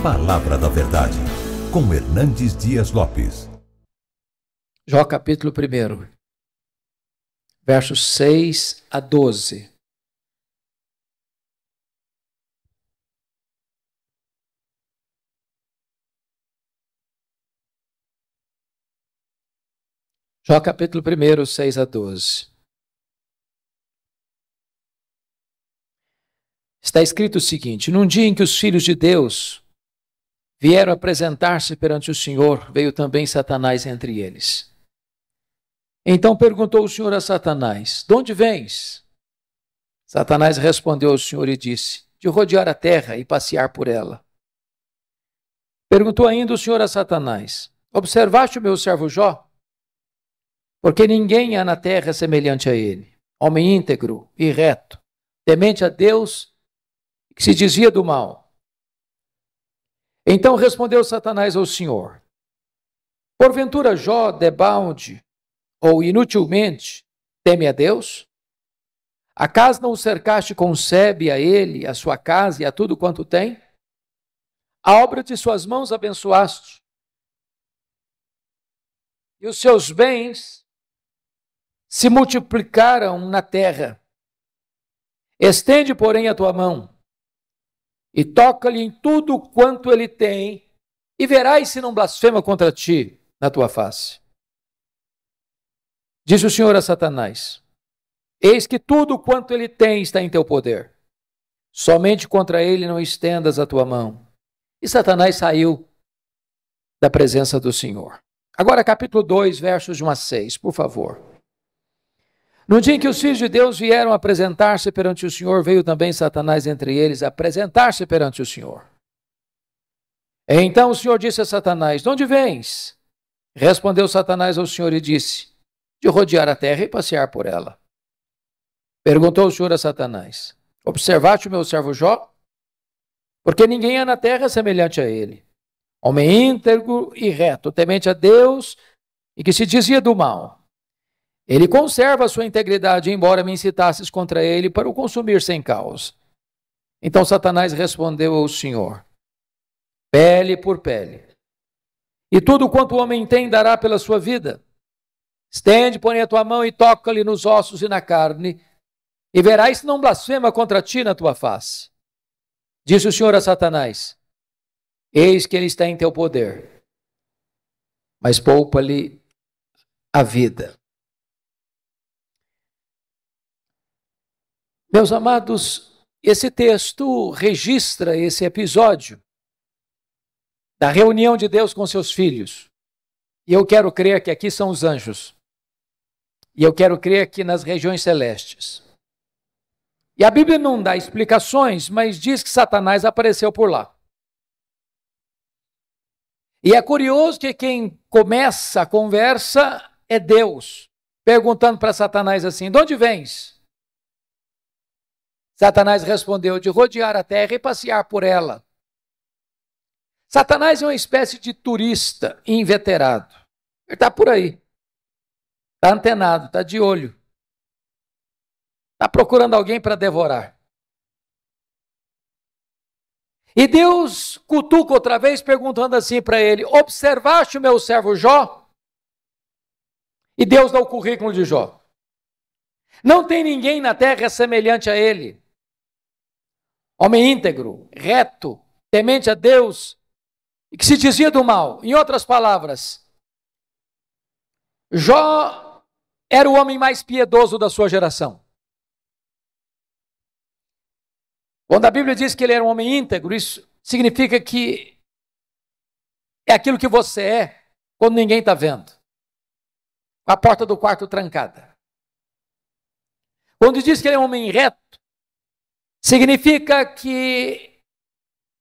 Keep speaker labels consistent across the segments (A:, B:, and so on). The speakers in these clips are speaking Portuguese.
A: Palavra da Verdade, com Hernandes Dias Lopes.
B: Jó capítulo 1, versos 6 a 12. Jó capítulo 1, 6 a 12. Está escrito o seguinte: num dia em que os filhos de Deus vieram apresentar-se perante o Senhor, veio também Satanás entre eles. Então perguntou o Senhor a Satanás: de onde vens? Satanás respondeu ao Senhor e disse: de rodear a terra e passear por ela. Perguntou ainda o Senhor a Satanás: observaste o meu servo Jó? Porque ninguém há na terra semelhante a ele, homem íntegro e reto, temente a Deus, que se desvia do mal. Então respondeu Satanás ao Senhor: porventura Jó, debalde ou inutilmente, teme a Deus? Acaso não o cercaste com sebe a ele, a sua casa e a tudo quanto tem? A obra de suas mãos abençoaste, e os seus bens se multiplicaram na terra. Estende, porém, a tua mão e toca-lhe em tudo quanto ele tem, e verás se não blasfema contra ti na tua face. Disse o Senhor a Satanás: eis que tudo quanto ele tem está em teu poder. Somente contra ele não estendas a tua mão. E Satanás saiu da presença do Senhor. Agora capítulo 2, versos de 1 a 6, por favor. No dia em que os filhos de Deus vieram apresentar-se perante o Senhor, veio também Satanás entre eles apresentar-se perante o Senhor. Então o Senhor disse a Satanás: de onde vens? Respondeu Satanás ao Senhor e disse: de rodear a terra e passear por ela. Perguntou o Senhor a Satanás: observaste o meu servo Jó? Porque ninguém há na terra semelhante a ele, homem íntegro e reto, temente a Deus e que se desvia do mal. Ele conserva a sua integridade, embora me incitasses contra ele para o consumir sem causa. Então Satanás respondeu ao Senhor: pele por pele, e tudo quanto o homem tem dará pela sua vida. Estende, porém, a tua mão e toca-lhe nos ossos e na carne, e verás se não blasfema contra ti na tua face. Disse o Senhor a Satanás: eis que ele está em teu poder, mas poupa-lhe a vida. Meus amados, esse texto registra esse episódio da reunião de Deus com seus filhos. E eu quero crer que aqui são os anjos. E eu quero crer que nas regiões celestes. E a Bíblia não dá explicações, mas diz que Satanás apareceu por lá. E é curioso que quem começa a conversa é Deus, perguntando para Satanás assim: de onde vens? Satanás respondeu: de rodear a terra e passear por ela. Satanás é uma espécie de turista inveterado. Ele está por aí. Está antenado, está de olho. Está procurando alguém para devorar. E Deus cutuca outra vez, perguntando assim para ele: observaste o meu servo Jó? E Deus dá o currículo de Jó. Não tem ninguém na terra semelhante a ele. Homem íntegro, reto, temente a Deus e que se desvia do mal. Em outras palavras, Jó era o homem mais piedoso da sua geração. Quando a Bíblia diz que ele era um homem íntegro, isso significa que é aquilo que você é quando ninguém está vendo. Com a porta do quarto trancada. Quando diz que ele é um homem reto, significa que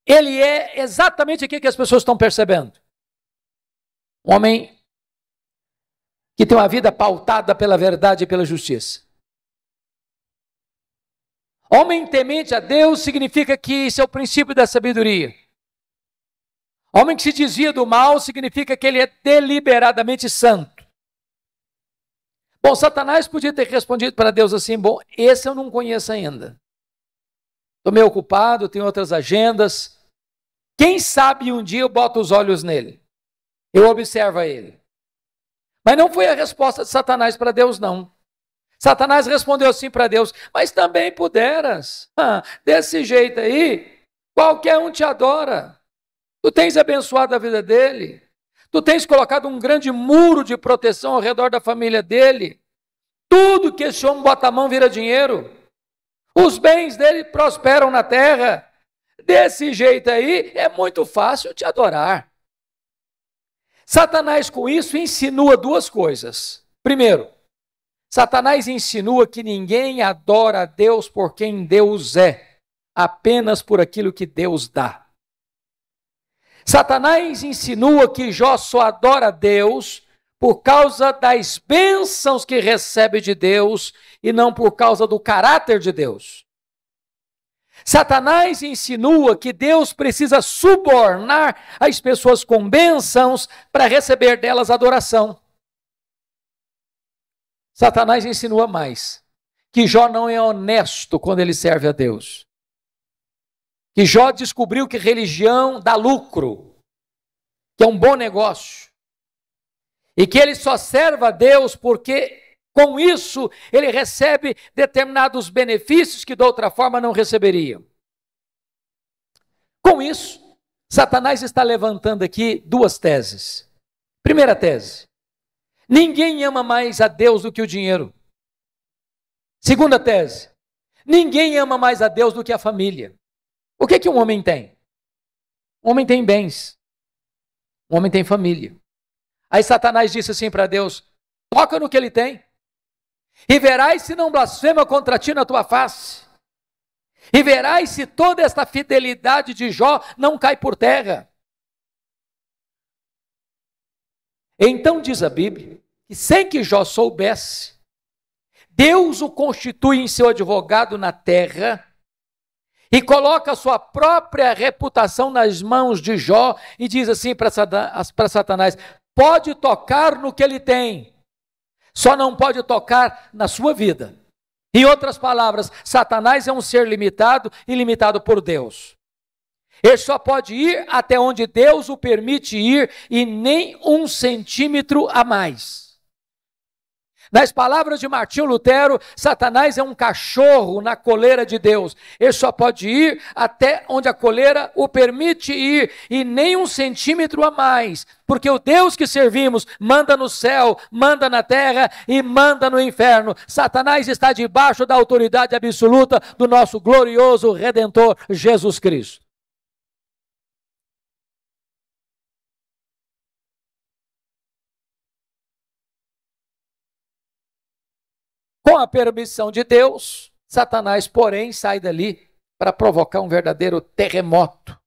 B: ele é exatamente aquilo que as pessoas estão percebendo. Um homem que tem uma vida pautada pela verdade e pela justiça. Homem temente a Deus significa que isso é o princípio da sabedoria. Homem que se desvia do mal significa que ele é deliberadamente santo. Bom, Satanás podia ter respondido para Deus assim: bom, esse eu não conheço ainda. Estou meio ocupado, tenho outras agendas, Quem sabe um dia eu boto os olhos nele, eu observo ele. Mas não foi a resposta de Satanás para Deus, não. Satanás respondeu assim para Deus: mas também puderas. Desse jeito aí, qualquer um te adora. Tu tens abençoado a vida dele. Tu tens colocado um grande muro de proteção ao redor da família dele. Tudo que esse homem bota a mão vira dinheiro. Os bens dele prosperam na terra. Desse jeito aí, é muito fácil te adorar. Satanás, com isso, insinua duas coisas. Primeiro, Satanás insinua que ninguém adora a Deus por quem Deus é, apenas por aquilo que Deus dá. Satanás insinua que Jó só adora a Deus por causa das bênçãos que recebe de Deus e não por causa do caráter de Deus. Satanás insinua que Deus precisa subornar as pessoas com bênçãos para receber delas adoração. Satanás insinua mais, que Jó não é honesto quando ele serve a Deus. Que Jó descobriu que religião dá lucro, que é um bom negócio. E que ele só serve a Deus porque com isso ele recebe determinados benefícios que de outra forma não receberia. Com isso, Satanás está levantando aqui duas teses. Primeira tese: ninguém ama mais a Deus do que o dinheiro. Segunda tese: ninguém ama mais a Deus do que a família. O que um homem tem? Um homem tem bens. Um homem tem família. Aí Satanás disse assim para Deus: toca no que ele tem, e verás se não blasfema contra ti na tua face. E verás se toda esta fidelidade de Jó não cai por terra. Então diz a Bíblia que sem que Jó soubesse, Deus o constitui em seu advogado na terra e coloca a sua própria reputação nas mãos de Jó e diz assim para Satanás: pode tocar no que ele tem, só não pode tocar na sua vida. Em outras palavras, Satanás é um ser limitado e limitado por Deus. Ele só pode ir até onde Deus o permite ir e nem 1 centímetro a mais. Nas palavras de Martinho Lutero, Satanás é um cachorro na coleira de Deus. Ele só pode ir até onde a coleira o permite ir e nem 1 centímetro a mais. Porque o Deus que servimos manda no céu, manda na terra e manda no inferno. Satanás está debaixo da autoridade absoluta do nosso glorioso Redentor Jesus Cristo. Com a permissão de Deus, Satanás, porém, sai dali para provocar um verdadeiro terremoto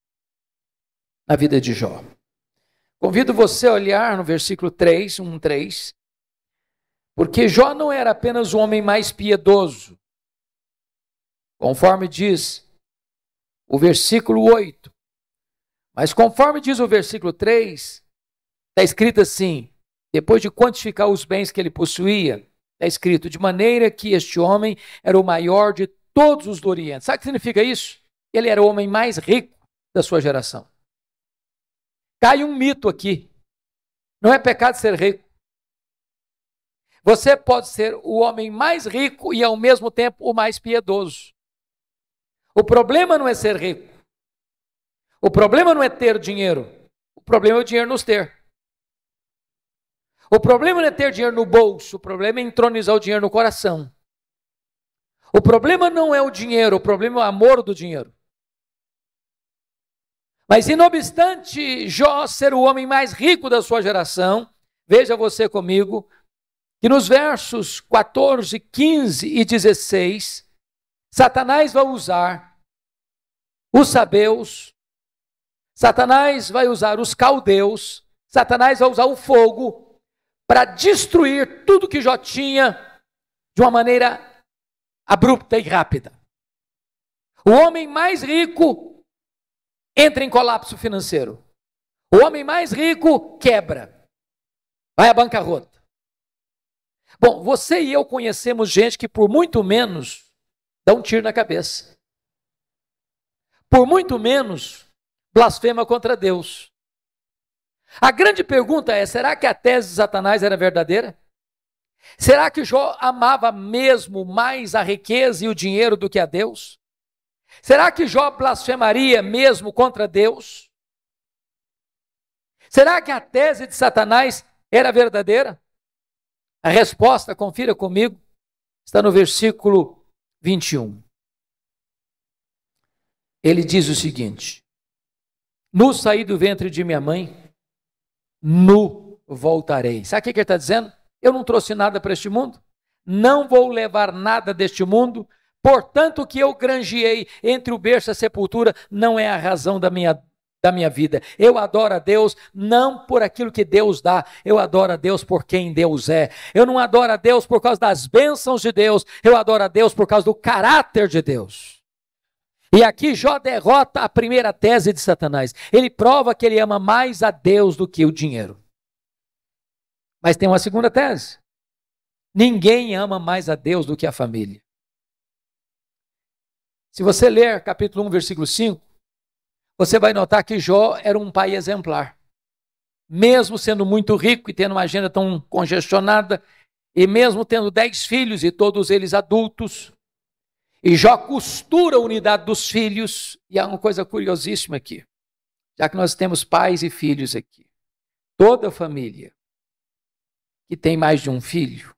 B: na vida de Jó. Convido você a olhar no versículo 3, 3, porque Jó não era apenas o homem mais piedoso, conforme diz o versículo 8, mas conforme diz o versículo 3, está escrito assim: depois de quantificar os bens que ele possuía, está escrito: de maneira que este homem era o maior de todos os do Oriente. Sabe o que significa isso? Ele era o homem mais rico da sua geração. Cai um mito aqui. Não é pecado ser rico. Você pode ser o homem mais rico e ao mesmo tempo o mais piedoso. O problema não é ser rico. O problema não é ter dinheiro. O problema é o dinheiro nos ter. O problema não é ter dinheiro no bolso, o problema é entronizar o dinheiro no coração. O problema não é o dinheiro, o problema é o amor do dinheiro. Mas, não obstante Jó ser o homem mais rico da sua geração, veja você comigo, que nos versos 14, 15 e 16, Satanás vai usar os sabeus, Satanás vai usar os caldeus, Satanás vai usar o fogo, para destruir tudo que Jó tinha de uma maneira abrupta e rápida. O homem mais rico entra em colapso financeiro. O homem mais rico quebra, vai à bancarrota. Bom, você e eu conhecemos gente que por muito menos dá um tiro na cabeça. Por muito menos blasfema contra Deus. A grande pergunta é, será que a tese de Satanás era verdadeira? Será que Jó amava mesmo mais a riqueza e o dinheiro do que a Deus? Será que Jó blasfemaria mesmo contra Deus? Será que a tese de Satanás era verdadeira? A resposta, confira comigo, está no versículo 21. Ele diz o seguinte: nu saí do ventre de minha mãe, nu voltarei. Sabe o que ele está dizendo? Eu não trouxe nada para este mundo, não vou levar nada deste mundo, portanto o que eu granjeei entre o berço e a sepultura não é a razão da minha vida. Eu adoro a Deus não por aquilo que Deus dá, eu adoro a Deus por quem Deus é. Eu não adoro a Deus por causa das bênçãos de Deus, eu adoro a Deus por causa do caráter de Deus. E aqui Jó derrota a primeira tese de Satanás. Ele prova que ele ama mais a Deus do que o dinheiro. Mas tem uma segunda tese. Ninguém ama mais a Deus do que a família. Se você ler capítulo 1, versículo 5, você vai notar que Jó era um pai exemplar. Mesmo sendo muito rico e tendo uma agenda tão congestionada, e mesmo tendo 10 filhos e todos eles adultos, e Jó costura a unidade dos filhos. E há uma coisa curiosíssima aqui, já que nós temos pais e filhos aqui. Toda família que tem mais de um filho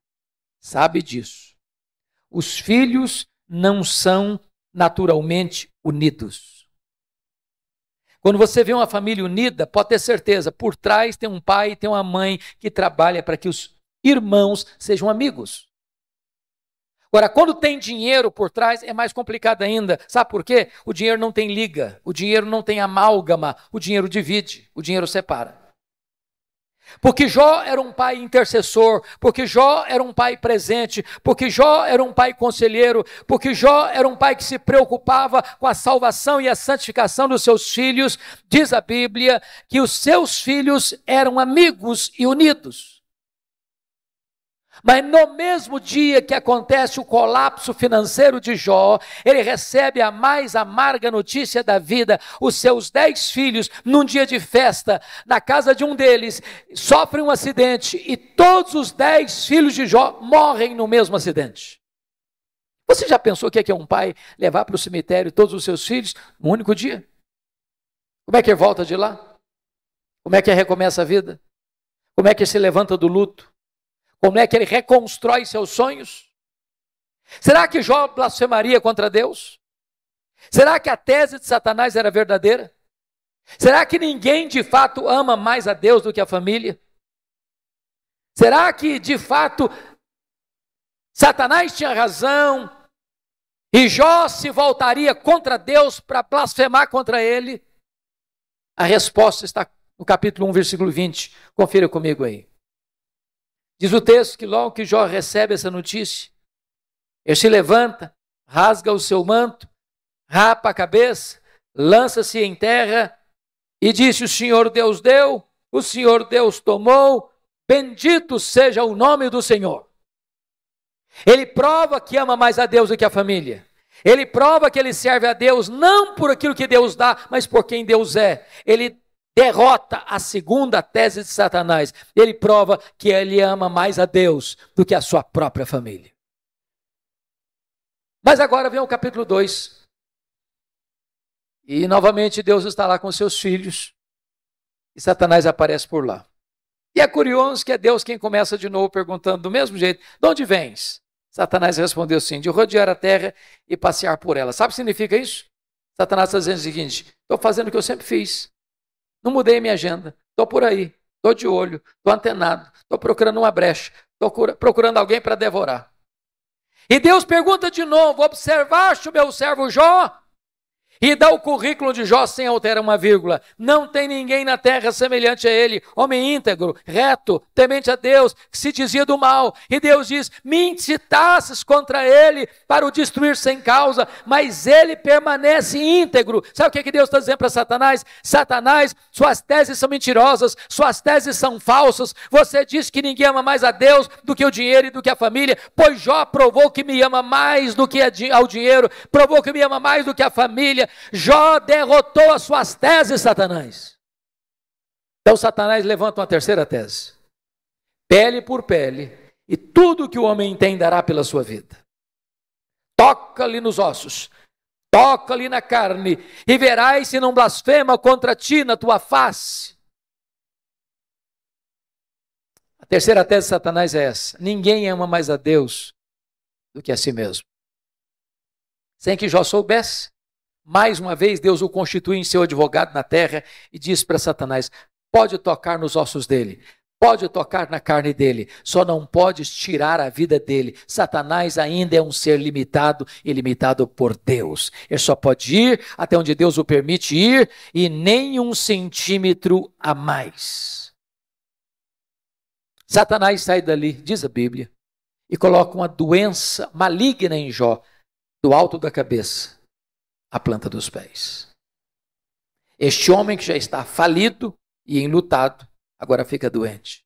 B: sabe disso. Os filhos não são naturalmente unidos. Quando você vê uma família unida, pode ter certeza, por trás tem um pai e tem uma mãe que trabalha para que os irmãos sejam amigos. Agora, quando tem dinheiro por trás, é mais complicado ainda. Sabe por quê? O dinheiro não tem liga, o dinheiro não tem amálgama, o dinheiro divide, o dinheiro separa. Porque Jó era um pai intercessor, porque Jó era um pai presente, porque Jó era um pai conselheiro, porque Jó era um pai que se preocupava com a salvação e a santificação dos seus filhos. Diz a Bíblia que os seus filhos eram amigos e unidos. Mas no mesmo dia que acontece o colapso financeiro de Jó, ele recebe a mais amarga notícia da vida. Os seus 10 filhos, num dia de festa, na casa de um deles, sofrem um acidente e todos os 10 filhos de Jó morrem no mesmo acidente. Você já pensou o que é um pai levar para o cemitério todos os seus filhos num único dia? Como é que ele volta de lá? Como é que ele recomeça a vida? Como é que ele se levanta do luto? Como é que ele reconstrói seus sonhos? Será que Jó blasfemaria contra Deus? Será que a tese de Satanás era verdadeira? Será que ninguém de fato ama mais a Deus do que a família? Será que de fato Satanás tinha razão e Jó se voltaria contra Deus para blasfemar contra ele? A resposta está no capítulo 1, versículo 20. Confira comigo aí. Diz o texto que logo que Jó recebe essa notícia, ele se levanta, rasga o seu manto, rapa a cabeça, lança-se em terra e disse: o Senhor Deus deu, o Senhor Deus tomou, bendito seja o nome do Senhor. Ele prova que ama mais a Deus do que a família. Ele prova que ele serve a Deus não por aquilo que Deus dá, mas por quem Deus é. Ele derrota a segunda tese de Satanás. Ele prova que ele ama mais a Deus do que a sua própria família. Mas agora vem o capítulo 2. E novamente Deus está lá com seus filhos. E Satanás aparece por lá. E é curioso que é Deus quem começa de novo perguntando do mesmo jeito: de onde vens? Satanás respondeu assim: de rodear a terra e passear por ela. Sabe o que significa isso? Satanás está dizendo o seguinte: estou fazendo o que eu sempre fiz. Não mudei a minha agenda, estou por aí, estou de olho, estou antenado, estou procurando uma brecha, estou procurando alguém para devorar. E Deus pergunta de novo: observaste o meu servo Jó? E dá o currículo de Jó sem alterar uma vírgula. Não tem ninguém na terra semelhante a ele, homem íntegro, reto, temente a Deus, que se dizia do mal. E Deus diz: me incitasses contra ele para o destruir sem causa, mas ele permanece íntegro. Sabe o que Deus está dizendo para Satanás? Satanás, suas teses são mentirosas, suas teses são falsas. Você diz que ninguém ama mais a Deus do que o dinheiro e do que a família, pois Jó provou que me ama mais do que ao dinheiro, provou que me ama mais do que a família. testemunha, Jó derrotou as suas teses, Satanás. Então Satanás levanta uma terceira tese. Pele por pele, e tudo que o homem tem dará pela sua vida. Toca-lhe nos ossos, toca-lhe na carne, e verás se não blasfema contra ti na tua face. A terceira tese de Satanás é essa: ninguém ama mais a Deus do que a si mesmo. Sem que Jó soubesse, mais uma vez Deus o constitui em seu advogado na terra e diz para Satanás: pode tocar nos ossos dele, pode tocar na carne dele, só não podes tirar a vida dele. Satanás ainda é um ser limitado e limitado por Deus. Ele só pode ir até onde Deus o permite ir e nem 1 centímetro a mais. Satanás sai dali, diz a Bíblia, e coloca uma doença maligna em Jó, do alto da cabeça à planta dos pés. Este homem que já está falido e enlutado, agora fica doente.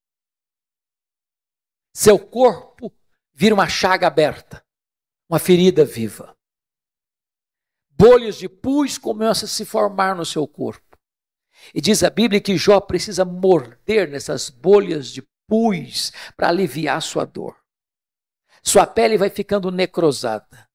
B: Seu corpo vira uma chaga aberta, uma ferida viva. Bolhas de pus começam a se formar no seu corpo. E diz a Bíblia que Jó precisa morder nessas bolhas de pus para aliviar sua dor. Sua pele vai ficando necrosada.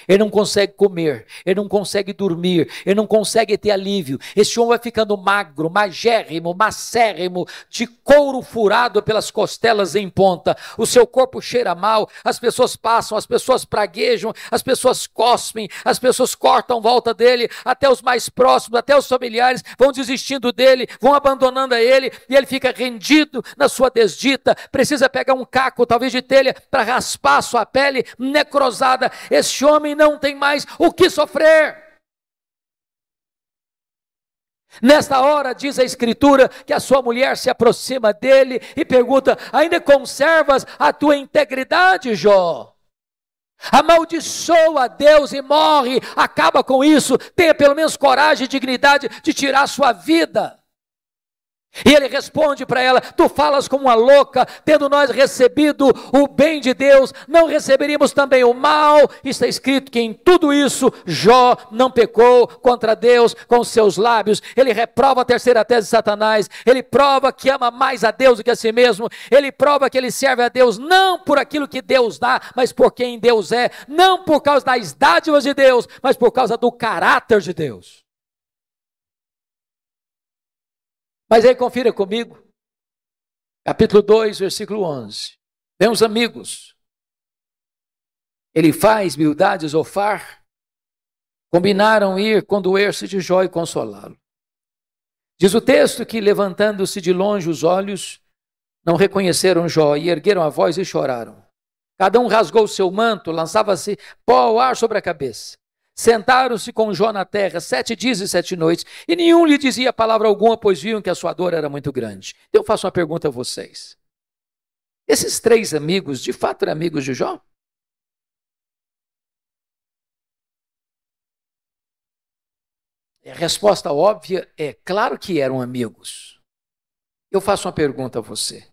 B: Ele não consegue comer, ele não consegue dormir, ele não consegue ter alívio. Esse homem vai ficando magro, magérrimo, macérrimo, de couro furado pelas costelas em ponta. O seu corpo cheira mal, as pessoas passam, as pessoas praguejam, as pessoas cospem, as pessoas cortam volta dele, até os mais próximos, até os familiares vão desistindo dele, vão abandonando a ele, e ele fica rendido na sua desdita, precisa pegar um caco, talvez de telha, para raspar a sua pele necrosada. Esse homem não tem mais o que sofrer. Nesta hora, diz a Escritura, que a sua mulher se aproxima dele e pergunta: ainda conservas a tua integridade, Jó? Amaldiçoa a Deus e morre, acaba com isso, tenha pelo menos coragem e dignidade de tirar a sua vida. E ele responde para ela: tu falas como uma louca, tendo nós recebido o bem de Deus, não receberíamos também o mal? Está escrito que em tudo isso Jó não pecou contra Deus com os seus lábios. Ele reprova a terceira tese de Satanás, ele prova que ama mais a Deus do que a si mesmo, ele prova que ele serve a Deus não por aquilo que Deus dá, mas por quem Deus é, não por causa das dádivas de Deus, mas por causa do caráter de Deus. Mas aí confira comigo, capítulo 2, versículo 11. Meus amigos, Elifaz, Bildade e Zofar combinaram ir condoer-se de Jó e consolá-lo. Diz o texto que, levantando-se de longe os olhos, não reconheceram Jó e ergueram a voz e choraram. Cada um rasgou o seu manto, lançava-se pó ao ar sobre a cabeça. Sentaram-se com Jó na terra 7 dias e 7 noites, e nenhum lhe dizia palavra alguma, pois viam que a sua dor era muito grande. Então eu faço uma pergunta a vocês. Esses 3 amigos, de fato, eram amigos de Jó? A resposta óbvia é: claro que eram amigos. Eu faço uma pergunta a você.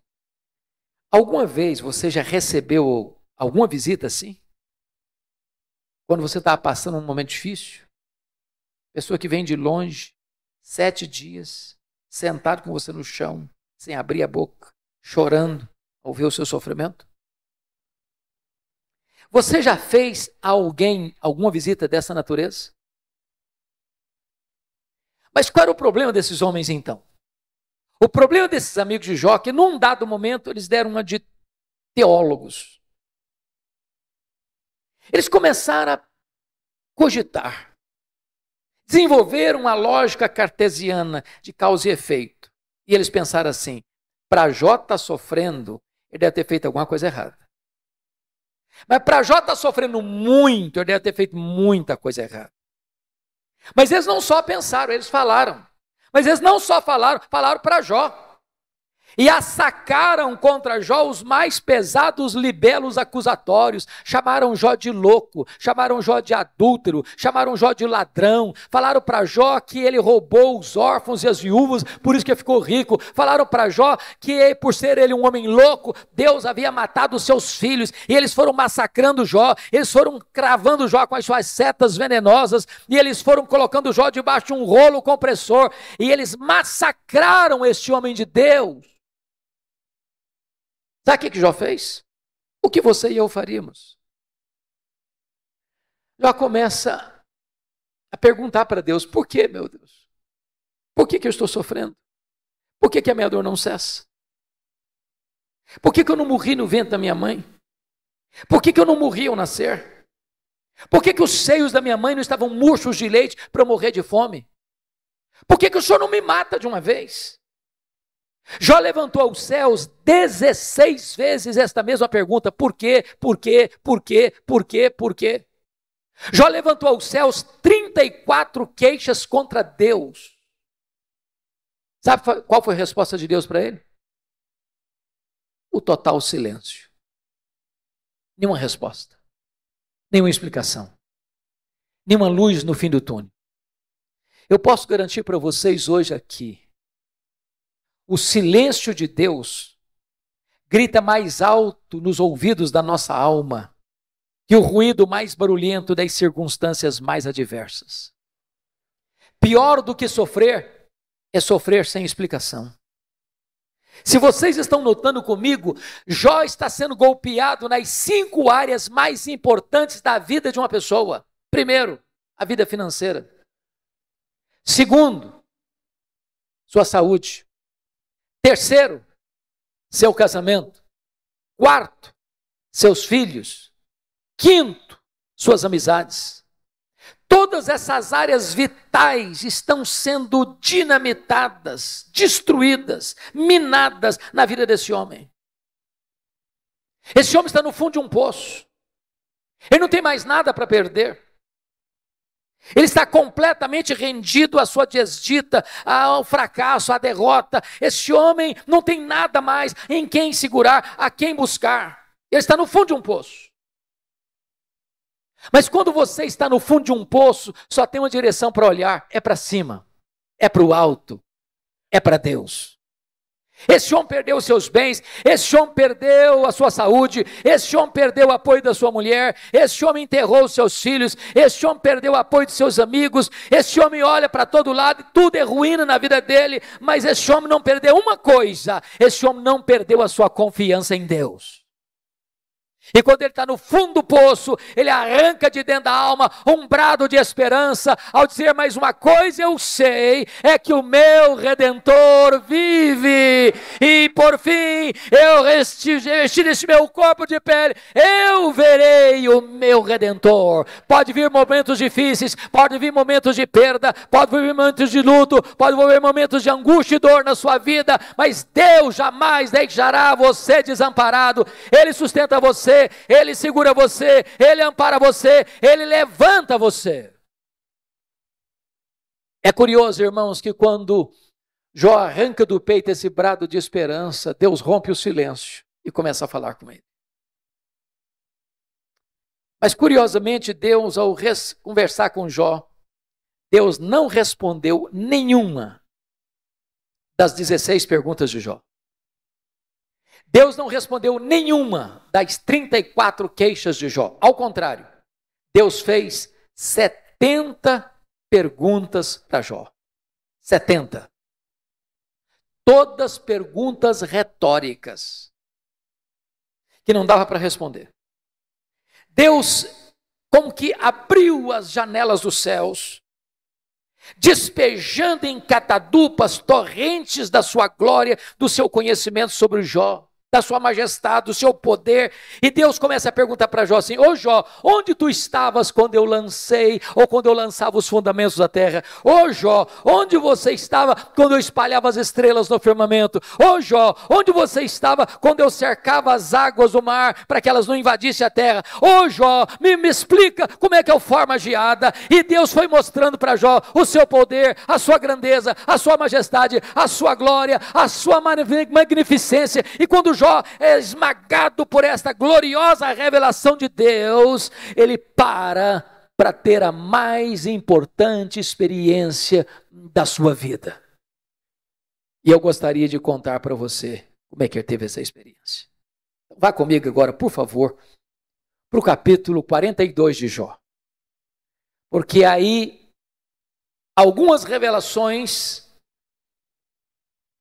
B: Alguma vez você já recebeu alguma visita assim? Quando você está passando um momento difícil, pessoa que vem de longe, 7 dias, sentado com você no chão, sem abrir a boca, chorando ao ver o seu sofrimento. Você já fez a alguém alguma visita dessa natureza? Mas qual era o problema desses homens então? O problema desses amigos de Jó é que num dado momento eles deram uma de teólogos. Eles começaram a cogitar, desenvolveram uma lógica cartesiana de causa e efeito. E eles pensaram assim: para Jó estar sofrendo, ele deve ter feito alguma coisa errada. Mas para Jó estar sofrendo muito, ele deve ter feito muita coisa errada. Mas eles não só pensaram, eles falaram. Mas eles não só falaram, falaram para Jó. e assacaram contra Jó os mais pesados libelos acusatórios. Chamaram Jó de louco, chamaram Jó de adúltero, chamaram Jó de ladrão, falaram para Jó que ele roubou os órfãos e as viúvas, por isso que ficou rico. Falaram para Jó que por ser ele um homem louco, Deus havia matado os seus filhos, e eles foram massacrando Jó, eles foram cravando Jó com as suas setas venenosas, e eles foram colocando Jó debaixo de um rolo compressor, e eles massacraram este homem de Deus. Sabe o que Jó fez? O que você e eu faríamos? Jó começa a perguntar para Deus: por que, meu Deus? Por que eu estou sofrendo? Por que a minha dor não cessa? Por que eu não morri no ventre da minha mãe? Por que eu não morri ao nascer? Por que os seios da minha mãe não estavam murchos de leite para eu morrer de fome? Por que o Senhor não me mata de uma vez? Jó levantou aos céus 16 vezes esta mesma pergunta: por quê, por quê, por quê, por quê, por quê? Jó levantou aos céus 34 queixas contra Deus. Sabe qual foi a resposta de Deus para ele? O total silêncio. Nenhuma resposta, nenhuma explicação, nenhuma luz no fim do túnel. Eu posso garantir para vocês hoje aqui, o silêncio de Deus grita mais alto nos ouvidos da nossa alma que o ruído mais barulhento das circunstâncias mais adversas. Pior do que sofrer é sofrer sem explicação. Se vocês estão notando comigo, Jó está sendo golpeado nas 5 áreas mais importantes da vida de uma pessoa. Primeiro, a vida financeira. Segundo, sua saúde. Terceiro, seu casamento. Quarto, seus filhos. Quinto, suas amizades. Todas essas áreas vitais estão sendo dinamitadas, destruídas, minadas na vida desse homem. Esse homem está no fundo de um poço. Ele não tem mais nada para perder. Ele está completamente rendido à sua desdita, ao fracasso, à derrota. Esse homem não tem nada mais em quem segurar, a quem buscar. Ele está no fundo de um poço. Mas quando você está no fundo de um poço, só tem uma direção para olhar: é para cima, é para o alto, é para Deus. Esse homem perdeu os seus bens, esse homem perdeu a sua saúde, esse homem perdeu o apoio da sua mulher, esse homem enterrou os seus filhos, esse homem perdeu o apoio de seus amigos, esse homem olha para todo lado e tudo é ruína na vida dele, mas esse homem não perdeu uma coisa: esse homem não perdeu a sua confiança em Deus. E quando ele está no fundo do poço, ele arranca de dentro da alma um brado de esperança, ao dizer: mais uma coisa eu sei, é que o meu Redentor vive, e por fim, eu vestir esse meu corpo de pele, eu verei o meu Redentor. Pode vir momentos difíceis, pode vir momentos de perda, pode vir momentos de luto, pode vir momentos de angústia e dor na sua vida, mas Deus jamais deixará você desamparado. Ele sustenta você, Ele segura você, Ele ampara você, Ele levanta você. É curioso, irmãos, que quando Jó arranca do peito esse brado de esperança, Deus rompe o silêncio e começa a falar com ele. Mas curiosamente, Deus, ao conversar com Jó, Deus não respondeu nenhuma das 16 perguntas de Jó. Deus não respondeu nenhuma das 34 queixas de Jó. Ao contrário, Deus fez 70 perguntas para Jó. 70. Todas perguntas retóricas, que não dava para responder. Deus, como que abriu as janelas dos céus, despejando em catadupas torrentes da sua glória, do seu conhecimento sobre Jó, da sua majestade, do seu poder. E Deus começa a perguntar para Jó assim: ô Jó, onde tu estavas quando eu lancei, ou quando eu lançava os fundamentos da terra? Ô Jó, onde você estava quando eu espalhava as estrelas no firmamento? Ô Jó, onde você estava quando eu cercava as águas do mar para que elas não invadissem a terra? Ô Jó, me explica como é que eu formo a geada. E Deus foi mostrando para Jó o seu poder, a sua grandeza, a sua majestade, a sua glória, a sua magnificência. E quando Jó é esmagado por esta gloriosa revelação de Deus, ele para ter a mais importante experiência da sua vida. E eu gostaria de contar para você como é que ele teve essa experiência. Vá comigo agora, por favor, para o capítulo 42 de Jó. Porque aí algumas revelações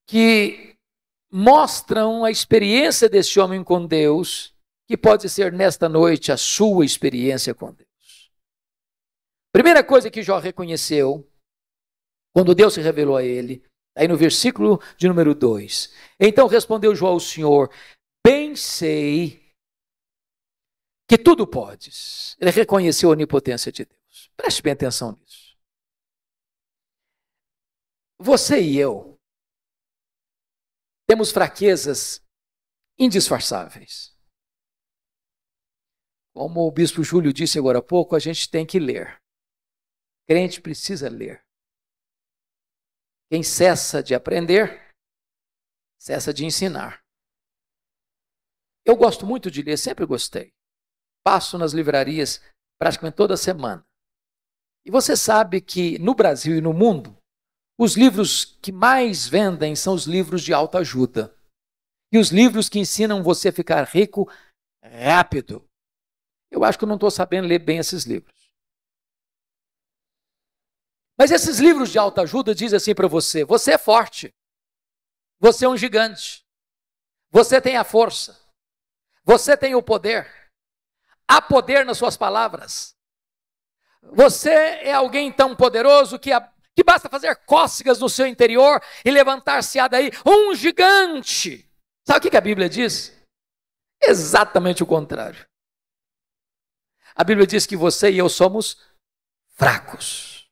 B: que mostram a experiência desse homem com Deus, que pode ser nesta noite a sua experiência com Deus. Primeira coisa que Jó reconheceu, quando Deus se revelou a ele, aí no versículo de número 2. Então respondeu Jó ao Senhor: bem sei que tudo podes. Ele reconheceu a onipotência de Deus. Preste bem atenção nisso. Você e eu temos fraquezas indisfarçáveis. Como o bispo Júlio disse agora há pouco, a gente tem que ler. O crente precisa ler. Quem cessa de aprender, cessa de ensinar. Eu gosto muito de ler, sempre gostei. Passo nas livrarias praticamente toda semana. E você sabe que no Brasil e no mundo, os livros que mais vendem são os livros de autoajuda. E os livros que ensinam você a ficar rico rápido. Eu acho que eu não estou sabendo ler bem esses livros. Mas esses livros de autoajuda dizem assim para você: você é forte. Você é um gigante. Você tem a força. Você tem o poder. Há poder nas suas palavras. Você é alguém tão poderoso que basta fazer cócegas no seu interior e levantar-se-á daí um gigante. Sabe o que a Bíblia diz? Exatamente o contrário. A Bíblia diz que você e eu somos fracos.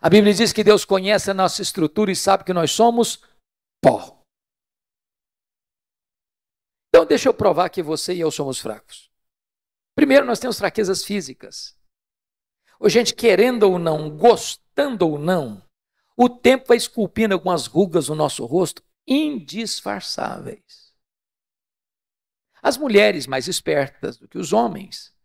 B: A Bíblia diz que Deus conhece a nossa estrutura e sabe que nós somos pó. Então deixa eu provar que você e eu somos fracos. Primeiro, nós temos fraquezas físicas. Ô, gente, querendo ou não, gostando ou não, o tempo vai esculpindo algumas rugas no nosso rosto indisfarçáveis. As mulheres mais espertas do que os homens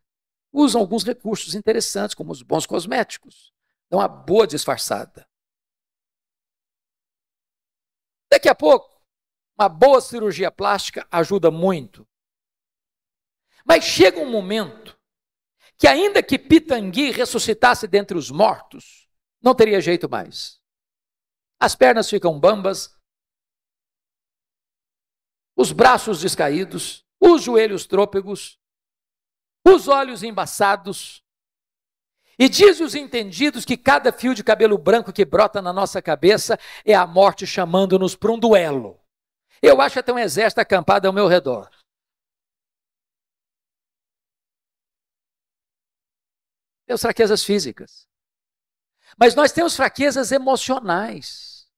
B: usam alguns recursos interessantes, como os bons cosméticos. Dão uma boa disfarçada. Daqui a pouco, uma boa cirurgia plástica ajuda muito. Mas chega um momento que ainda que Pitangui ressuscitasse dentre os mortos, não teria jeito mais. As pernas ficam bambas, os braços descaídos, os joelhos trôpegos, os olhos embaçados. E diz os entendidos que cada fio de cabelo branco que brota na nossa cabeça é a morte chamando-nos para um duelo. Eu acho até um exército acampado ao meu redor. Temos fraquezas físicas. Mas nós temos fraquezas emocionais.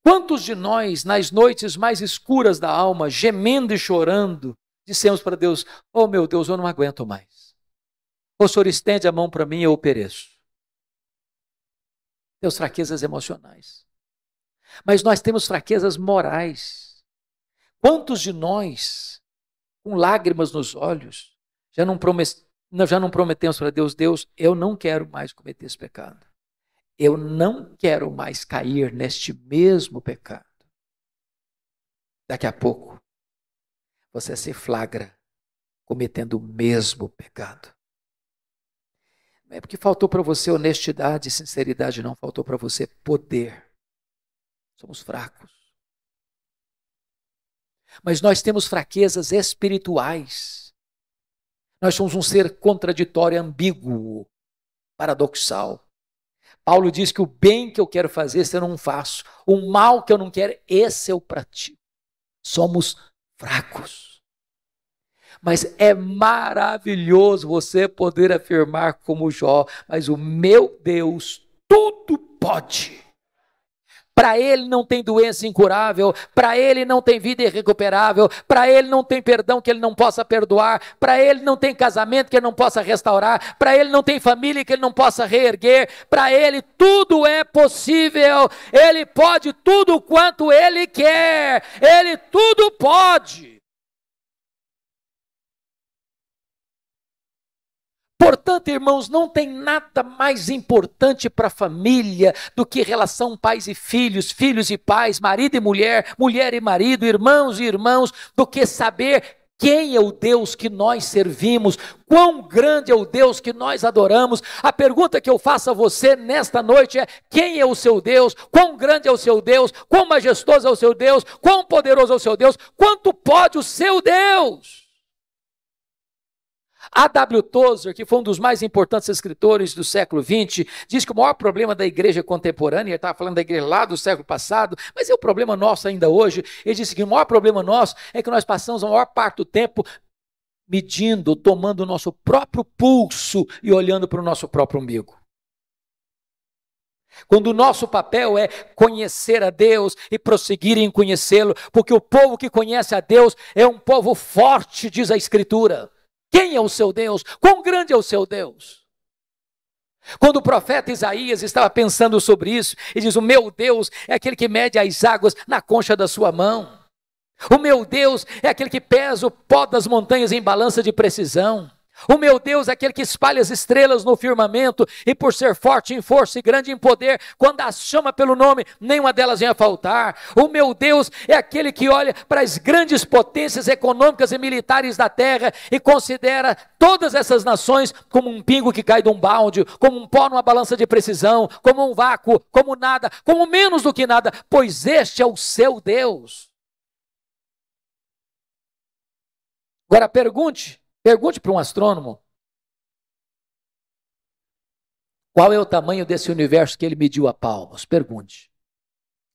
B: Quantos de nós, nas noites mais escuras da alma, gemendo e chorando, dissemos para Deus: oh meu Deus, eu não aguento mais. O Senhor estende a mão para mim e eu pereço. Temos fraquezas emocionais. Mas nós temos fraquezas morais. Quantos de nós, com lágrimas nos olhos, já não prometemos para Deus: Deus, eu não quero mais cometer esse pecado. Eu não quero mais cair neste mesmo pecado. Daqui a pouco, você se flagra cometendo o mesmo pecado. Não é porque faltou para você honestidade e sinceridade, não. Faltou para você poder. Somos fracos. Mas nós temos fraquezas espirituais. Nós somos um ser contraditório, ambíguo, paradoxal. Paulo diz que o bem que eu quero fazer, esse eu não faço. O mal que eu não quero, esse eu pratico. Somos fracos. Mas é maravilhoso você poder afirmar como Jó, mas o meu Deus tudo pode. Para ele não tem doença incurável, para ele não tem vida irrecuperável, para ele não tem perdão que ele não possa perdoar, para ele não tem casamento que ele não possa restaurar, para ele não tem família que ele não possa reerguer, para ele tudo é possível, ele pode tudo quanto ele quer, ele tudo pode. Portanto, irmãos, não tem nada mais importante para a família do que relação pais e filhos, filhos e pais, marido e mulher, mulher e marido, irmãos e irmãos, do que saber quem é o Deus que nós servimos, quão grande é o Deus que nós adoramos. A pergunta que eu faço a você nesta noite é: quem é o seu Deus? Quão grande é o seu Deus? Quão majestoso é o seu Deus? Quão poderoso é o seu Deus? Quanto pode o seu Deus? A.W. Tozer, que foi um dos mais importantes escritores do século XX, diz que o maior problema da igreja contemporânea, ele estava falando da igreja lá do século passado, mas é o problema nosso ainda hoje. Ele disse que o maior problema nosso é que nós passamos a maior parte do tempo medindo, tomando o nosso próprio pulso e olhando para o nosso próprio umbigo. Quando o nosso papel é conhecer a Deus e prosseguir em conhecê-lo, porque o povo que conhece a Deus é um povo forte, diz a Escritura. Quem é o seu Deus? Quão grande é o seu Deus? Quando o profeta Isaías estava pensando sobre isso, ele diz: o meu Deus é aquele que mede as águas na concha da sua mão. O meu Deus é aquele que pesa o pó das montanhas em balança de precisão. O meu Deus é aquele que espalha as estrelas no firmamento e por ser forte em força e grande em poder, quando as chama pelo nome, nenhuma delas vem a faltar. O meu Deus é aquele que olha para as grandes potências econômicas e militares da terra e considera todas essas nações como um pingo que cai de um balde, como um pó numa balança de precisão, como um vácuo, como nada, como menos do que nada, pois este é o seu Deus. Agora pergunte para um astrônomo qual é o tamanho desse universo que ele mediu a palmos. Pergunte.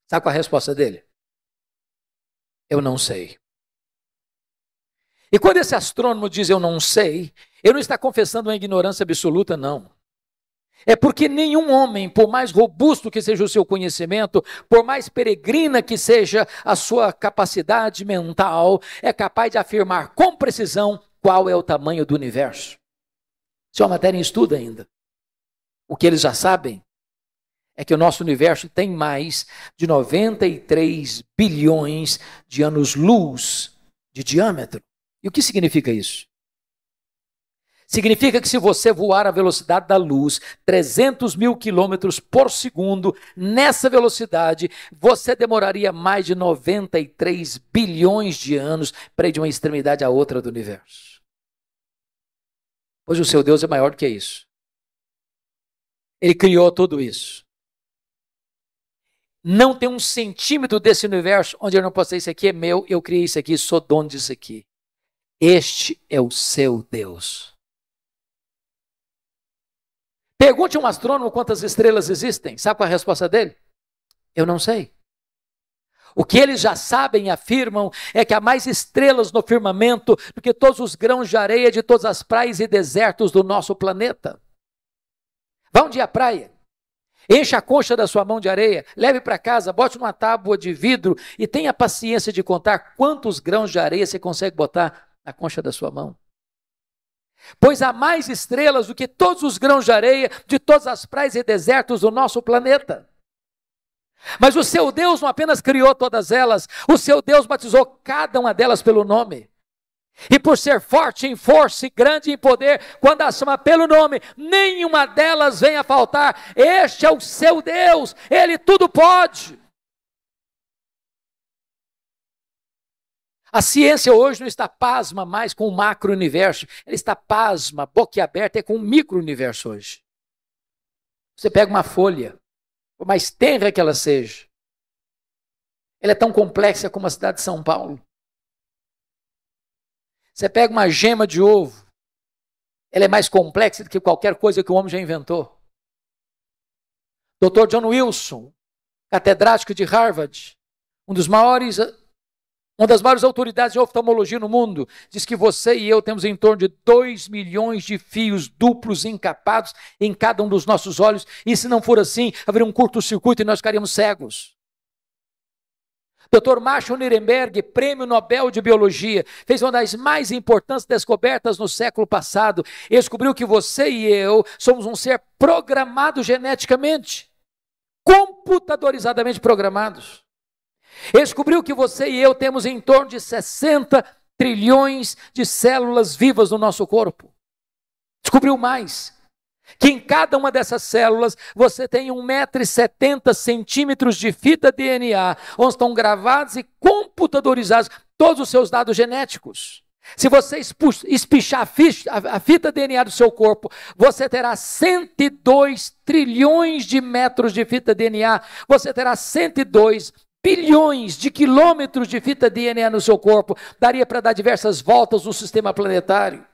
B: Sabe qual é a resposta dele? Eu não sei. E quando esse astrônomo diz eu não sei, ele não está confessando uma ignorância absoluta, não. É porque nenhum homem, por mais robusto que seja o seu conhecimento, por mais peregrina que seja a sua capacidade mental, é capaz de afirmar com precisão qual é o tamanho do universo. Isso é uma matéria em estudo ainda. O que eles já sabem é que o nosso universo tem mais de 93 bilhões de anos-luz de diâmetro. E o que significa isso? Significa que se você voar à velocidade da luz, 300 mil quilômetros por segundo, nessa velocidade, você demoraria mais de 93 bilhões de anos para ir de uma extremidade à outra do universo. Pois o seu Deus é maior do que isso. Ele criou tudo isso. Não tem um centímetro desse universo onde eu não posso dizer isso aqui é meu, eu criei isso aqui, sou dono disso aqui. Este é o seu Deus. Pergunte a um astrônomo quantas estrelas existem. Sabe qual é a resposta dele? Eu não sei. O que eles já sabem e afirmam é que há mais estrelas no firmamento do que todos os grãos de areia de todas as praias e desertos do nosso planeta. Vá um dia à praia, encha a concha da sua mão de areia, leve para casa, bote numa tábua de vidro e tenha paciência de contar quantos grãos de areia você consegue botar na concha da sua mão. Pois há mais estrelas do que todos os grãos de areia de todas as praias e desertos do nosso planeta. Mas o seu Deus não apenas criou todas elas, o seu Deus batizou cada uma delas pelo nome. E por ser forte em força e grande em poder, quando as chama pelo nome, nenhuma delas vem a faltar. Este é o seu Deus, Ele tudo pode. A ciência hoje não está pasma mais com o macro-universo, ela está pasma, boquiaberta, com o micro-universo hoje. Você pega uma folha, por mais tenra que ela seja, ela é tão complexa como a cidade de São Paulo. Você pega uma gema de ovo, ela é mais complexa do que qualquer coisa que o homem já inventou. Dr. John Wilson, catedrático de Harvard, uma das maiores autoridades de oftalmologia no mundo, diz que você e eu temos em torno de 2 milhões de fios duplos encapados em cada um dos nossos olhos, e se não for assim, haveria um curto-circuito e nós ficaríamos cegos. Dr. Marshall Nirenberg, prêmio Nobel de Biologia, fez uma das mais importantes descobertas no século passado. Ele descobriu que você e eu somos um ser programado geneticamente, computadorizadamente programados. Ele descobriu que você e eu temos em torno de 60 trilhões de células vivas no nosso corpo. Descobriu mais, que em cada uma dessas células você tem 1,70 m de fita DNA, onde estão gravados e computadorizados todos os seus dados genéticos. Se você espichar a fita DNA do seu corpo, você terá 102 trilhões de metros de fita DNA, você terá 102 bilhões de quilômetros de fita DNA no seu corpo, daria para dar diversas voltas no sistema planetário.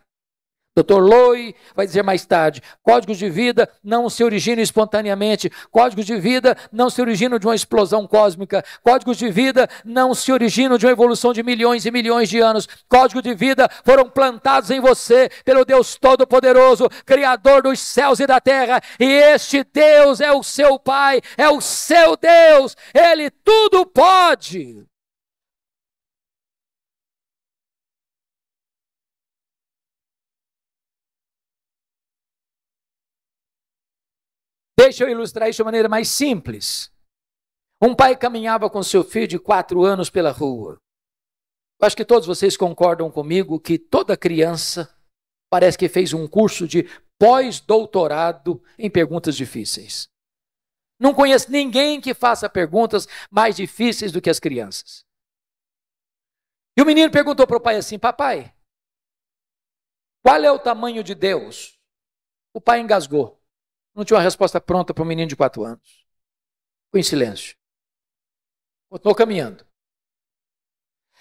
B: Dr. Loy vai dizer mais tarde, códigos de vida não se originam espontaneamente, códigos de vida não se originam de uma explosão cósmica, códigos de vida não se originam de uma evolução de milhões e milhões de anos, códigos de vida foram plantados em você pelo Deus Todo-Poderoso, Criador dos céus e da terra, e este Deus é o seu Pai, é o seu Deus, Ele tudo pode. Deixa eu ilustrar isso de maneira mais simples. Um pai caminhava com seu filho de 4 anos pela rua. Eu acho que todos vocês concordam comigo que toda criança parece que fez um curso de pós-doutorado em perguntas difíceis. Não conheço ninguém que faça perguntas mais difíceis do que as crianças. E o menino perguntou para o pai assim, papai, qual é o tamanho de Deus? O pai engasgou. Não tinha uma resposta pronta para um menino de 4 anos. Ficou em silêncio. Continuou caminhando.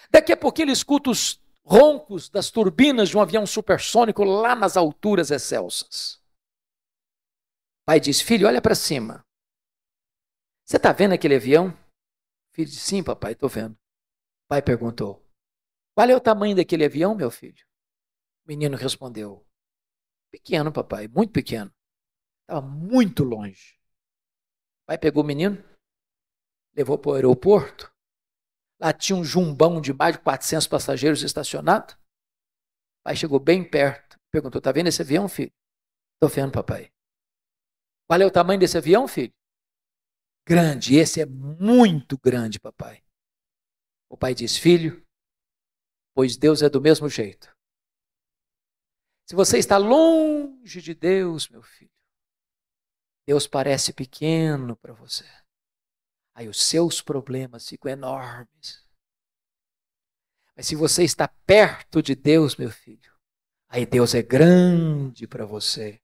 B: Daqui a pouco ele escuta os roncos das turbinas de um avião supersônico lá nas alturas excelsas. O pai diz, filho, olha para cima. Você está vendo aquele avião? O filho disse, sim, papai, estou vendo. O pai perguntou, qual é o tamanho daquele avião, meu filho? O menino respondeu, pequeno, papai, muito pequeno. Estava muito longe. O pai pegou o menino, levou para o aeroporto. Lá tinha um jumbão de mais de 400 passageiros estacionado. O pai chegou bem perto, perguntou, está vendo esse avião, filho? Estou vendo, papai. Qual é o tamanho desse avião, filho? Grande, esse é muito grande, papai. O pai disse, filho, pois Deus é do mesmo jeito. Se você está longe de Deus, meu filho, Deus parece pequeno para você. Aí os seus problemas ficam enormes. Mas se você está perto de Deus, meu filho, aí Deus é grande para você.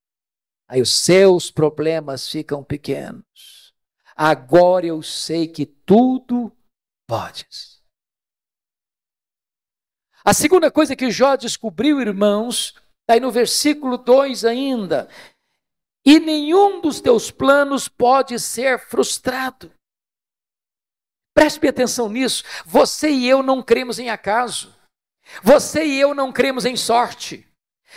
B: Aí os seus problemas ficam pequenos. Agora eu sei que tudo podes. A segunda coisa que Jó descobriu, irmãos, está aí no versículo 2 ainda. E nenhum dos teus planos pode ser frustrado. Preste atenção nisso. Você e eu não cremos em acaso. Você e eu não cremos em sorte.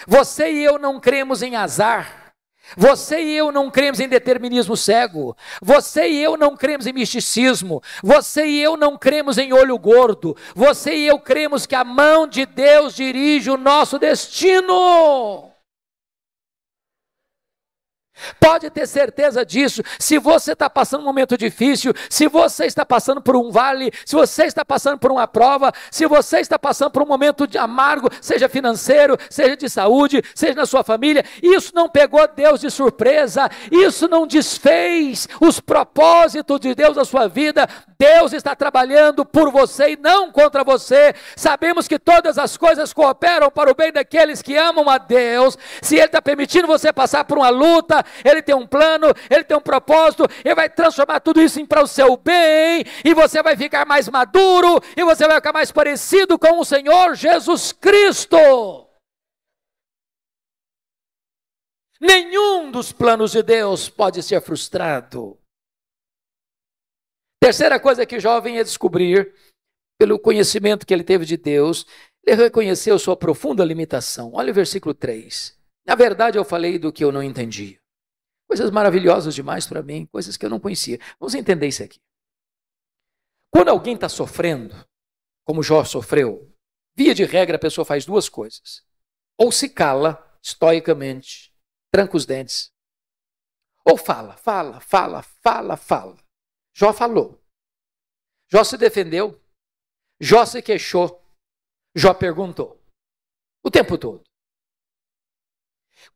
B: Você e eu não cremos em azar. Você e eu não cremos em determinismo cego. Você e eu não cremos em misticismo. Você e eu não cremos em olho gordo. Você e eu cremos que a mão de Deus dirige o nosso destino. Pode ter certeza disso. Se você está passando um momento difícil, se você está passando por um vale, se você está passando por uma prova, se você está passando por um momento de amargo, seja financeiro, seja de saúde, seja na sua família, isso não pegou Deus de surpresa, isso não desfez os propósitos de Deus na sua vida. Deus está trabalhando por você e não contra você. Sabemos que todas as coisas cooperam para o bem daqueles que amam a Deus. Se Ele está permitindo você passar por uma luta, Ele tem um plano, Ele tem um propósito, Ele vai transformar tudo isso para o seu bem, e você vai ficar mais maduro, e você vai ficar mais parecido com o Senhor Jesus Cristo. Nenhum dos planos de Deus pode ser frustrado. Terceira coisa que Jó vem a descobrir, pelo conhecimento que ele teve de Deus, ele reconheceu sua profunda limitação. Olha o versículo 3. Na verdade, eu falei do que eu não entendia. Coisas maravilhosas demais para mim, coisas que eu não conhecia. Vamos entender isso aqui. Quando alguém está sofrendo, como Jó sofreu, via de regra a pessoa faz duas coisas. Ou se cala, estoicamente, tranca os dentes. Ou fala. Jó falou. Jó se defendeu. Jó se queixou. Jó perguntou. O tempo todo.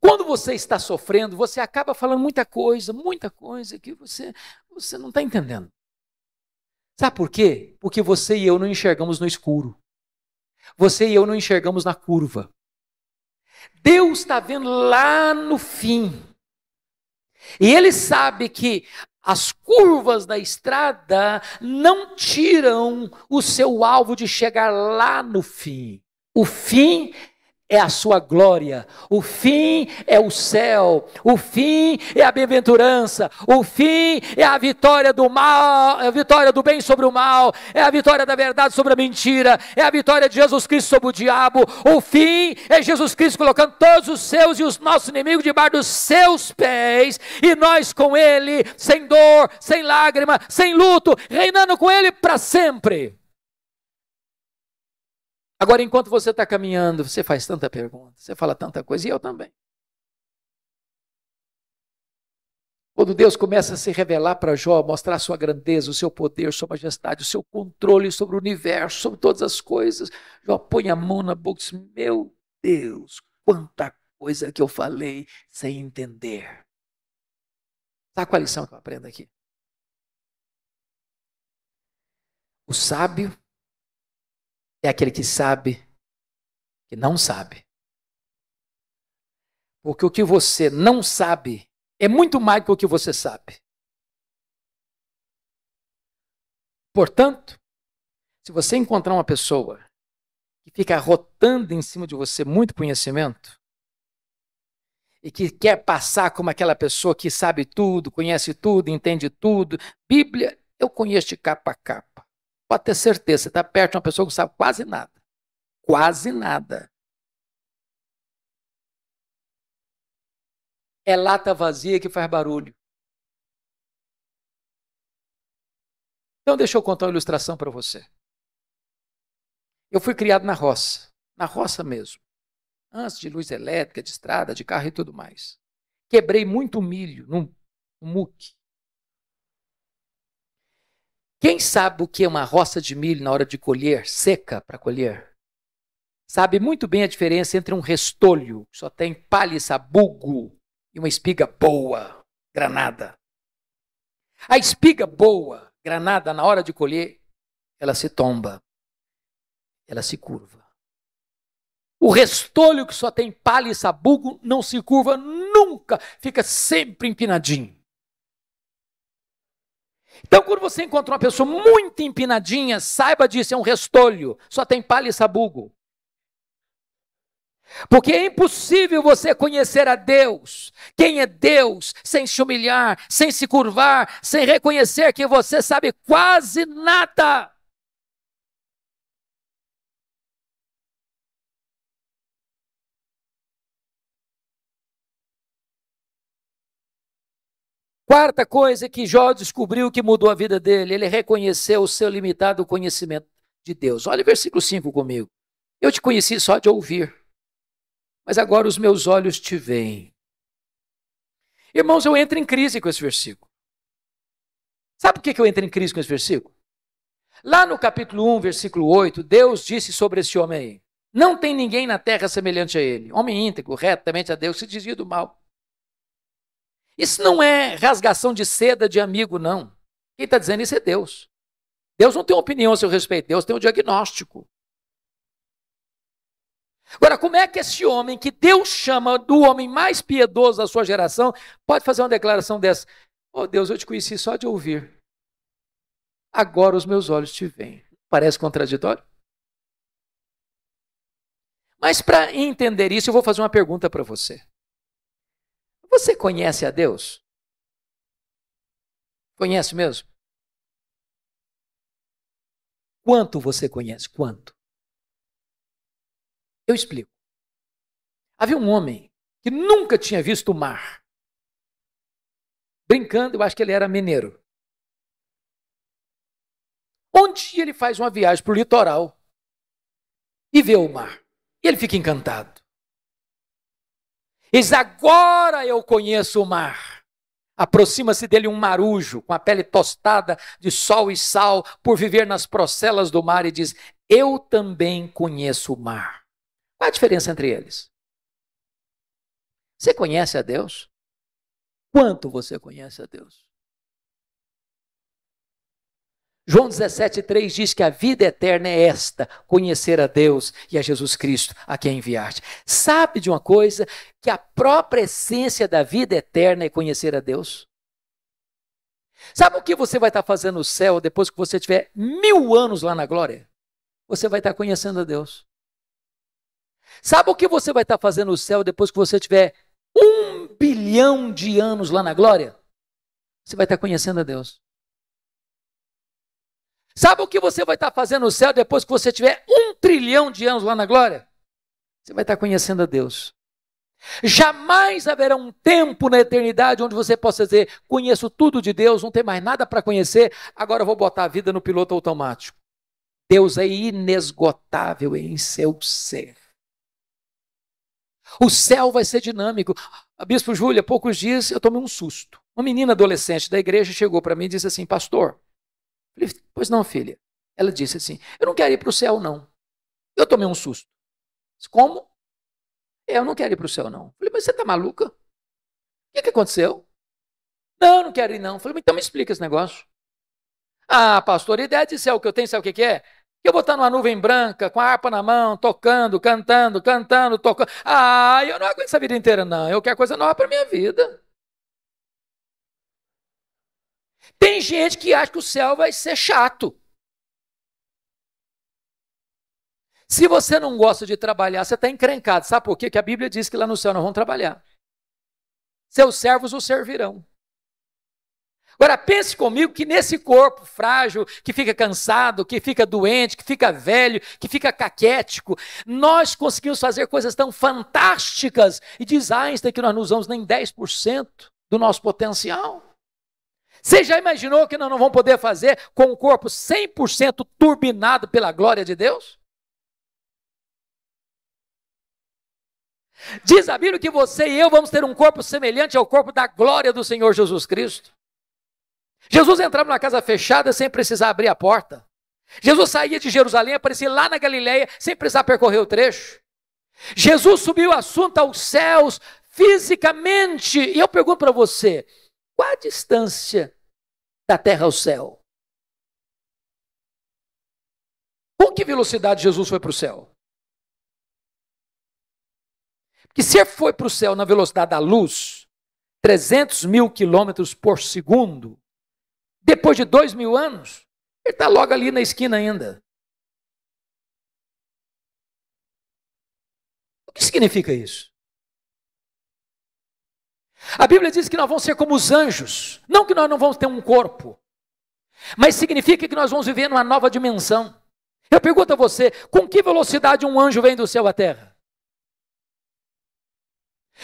B: Quando você está sofrendo, você acaba falando muita coisa que você não está entendendo. Sabe por quê? Porque você e eu não enxergamos no escuro. Você e eu não enxergamos na curva. Deus está vendo lá no fim. E Ele sabe que as curvas da estrada não tiram o seu alvo de chegar lá no fim. O fim é a sua glória, o fim é o céu, o fim é a bem-aventurança, o fim é a vitória do mal, é a vitória do bem sobre o mal, é a vitória da verdade sobre a mentira, é a vitória de Jesus Cristo sobre o diabo, o fim é Jesus Cristo colocando todos os seus e os nossos inimigos debaixo dos seus pés, e nós com Ele, sem dor, sem lágrima, sem luto, reinando com Ele para sempre. Agora, enquanto você está caminhando, você faz tanta pergunta, você fala tanta coisa, e eu também. Quando Deus começa a se revelar para Jó, mostrar a sua grandeza, o seu poder, sua majestade, o seu controle sobre o universo, sobre todas as coisas, Jó põe a mão na boca e diz, meu Deus, quanta coisa que eu falei sem entender. Sabe qual a lição que eu aprendo aqui? O sábio é aquele que sabe que não sabe. Porque o que você não sabe é muito mais do que o que você sabe. Portanto, se você encontrar uma pessoa que fica arrotando em cima de você muito conhecimento e que quer passar como aquela pessoa que sabe tudo, conhece tudo, entende tudo, Bíblia, eu conheço de capa a capa. Pode ter certeza, você está perto de uma pessoa que não sabe quase nada. Quase nada. É lata vazia que faz barulho. Então deixa eu contar uma ilustração para você. Eu fui criado na roça mesmo. Antes de luz elétrica, de estrada, de carro e tudo mais. Quebrei muito milho no muque. Quem sabe o que é uma roça de milho na hora de colher, seca para colher? Sabe muito bem a diferença entre um restolho, que só tem palha e sabugo, e uma espiga boa, granada. A espiga boa, granada, na hora de colher, ela se tomba, ela se curva. O restolho que só tem palha e sabugo não se curva nunca, fica sempre empinadinho. Então, quando você encontra uma pessoa muito empinadinha, saiba disso, é um restolho, só tem palha e sabugo. Porque é impossível você conhecer a Deus, quem é Deus, sem se humilhar, sem se curvar, sem reconhecer que você sabe quase nada. Quarta coisa que Jó descobriu que mudou a vida dele, ele reconheceu o seu limitado conhecimento de Deus. Olha o versículo 5 comigo. Eu te conheci só de ouvir, mas agora os meus olhos te veem. Irmãos, eu entro em crise com esse versículo. Sabe por que eu entro em crise com esse versículo? Lá no capítulo 1, versículo 8, Deus disse sobre esse homem aí, não tem ninguém na terra semelhante a ele, homem íntegro, reto, temente a Deus, se desvia do mal. Isso não é rasgação de seda de amigo, não. Quem está dizendo isso é Deus. Deus não tem uma opinião a seu respeito, Deus tem um diagnóstico. Agora, como é que esse homem, que Deus chama do homem mais piedoso da sua geração, pode fazer uma declaração dessa? Oh Deus, eu te conheci só de ouvir. Agora os meus olhos te veem. Parece contraditório? Mas para entender isso, eu vou fazer uma pergunta para você. Você conhece a Deus? Conhece mesmo? Quanto você conhece? Quanto? Eu explico. Havia um homem que nunca tinha visto o mar. Brincando, eu acho que ele era mineiro. Um dia ele faz uma viagem para o litoral e vê o mar. E ele fica encantado. Ele diz, agora eu conheço o mar. Aproxima-se dele um marujo, com a pele tostada de sol e sal, por viver nas procelas do mar, e diz, eu também conheço o mar. Qual a diferença entre eles? Você conhece a Deus? Quanto você conhece a Deus? João 17,3 diz que a vida eterna é esta, conhecer a Deus e a Jesus Cristo, a quem enviaste. Sabe de uma coisa? Que a própria essência da vida eterna é conhecer a Deus. Sabe o que você vai estar fazendo no céu depois que você tiver 1000 anos lá na glória? Você vai estar conhecendo a Deus. Sabe o que você vai estar fazendo no céu depois que você tiver 1 bilhão de anos lá na glória? Você vai estar conhecendo a Deus. Sabe o que você vai estar fazendo no céu depois que você tiver 1 trilhão de anos lá na glória? Você vai estar conhecendo a Deus. Jamais haverá um tempo na eternidade onde você possa dizer, conheço tudo de Deus, não tem mais nada para conhecer, agora eu vou botar a vida no piloto automático. Deus é inesgotável em seu ser. O céu vai ser dinâmico. A Bispo Júlia, há poucos dias eu tomei um susto. Uma menina adolescente da igreja chegou para mim e disse assim, pastor, eu falei, pois não, filha. Ela disse assim, eu não quero ir para o céu, não. Eu tomei um susto. Disse, como? Eu não quero ir para o céu, não. Eu falei, mas você está maluca? O que aconteceu? Não, eu não quero ir, não. Eu falei, mas então me explica esse negócio. Ah, pastor, a ideia de céu que eu tenho, sabe o que é? Que eu vou estar numa nuvem branca, com a harpa na mão, tocando, cantando, tocando. Ah, eu não aguento essa vida inteira, não. Eu quero coisa nova para a minha vida. Tem gente que acha que o céu vai ser chato. Se você não gosta de trabalhar, você está encrencado. Sabe por quê? Que a Bíblia diz que lá no céu nós vamos trabalhar. Seus servos o servirão. Agora pense comigo que nesse corpo frágil, que fica cansado, que fica doente, que fica velho, que fica caquético, nós conseguimos fazer coisas tão fantásticas. E diz Einstein que nós não usamos nem 10% do nosso potencial. Você já imaginou que nós não vamos poder fazer com um corpo 100% turbinado pela glória de Deus? Diz a Bíblia que você e eu vamos ter um corpo semelhante ao corpo da glória do Senhor Jesus Cristo. Jesus entrava numa casa fechada sem precisar abrir a porta. Jesus saía de Jerusalém, aparecia lá na Galileia sem precisar percorrer o trecho. Jesus subiu o assunto aos céus fisicamente. E eu pergunto para você, qual a distância da terra ao céu? Com que velocidade Jesus foi para o céu? Porque se ele foi para o céu na velocidade da luz, 300 mil quilômetros por segundo, depois de 2000 anos, ele está logo ali na esquina ainda. O que significa isso? A Bíblia diz que nós vamos ser como os anjos. Não que nós não vamos ter um corpo, mas significa que nós vamos viver numa nova dimensão. Eu pergunto a você, com que velocidade um anjo vem do céu à terra?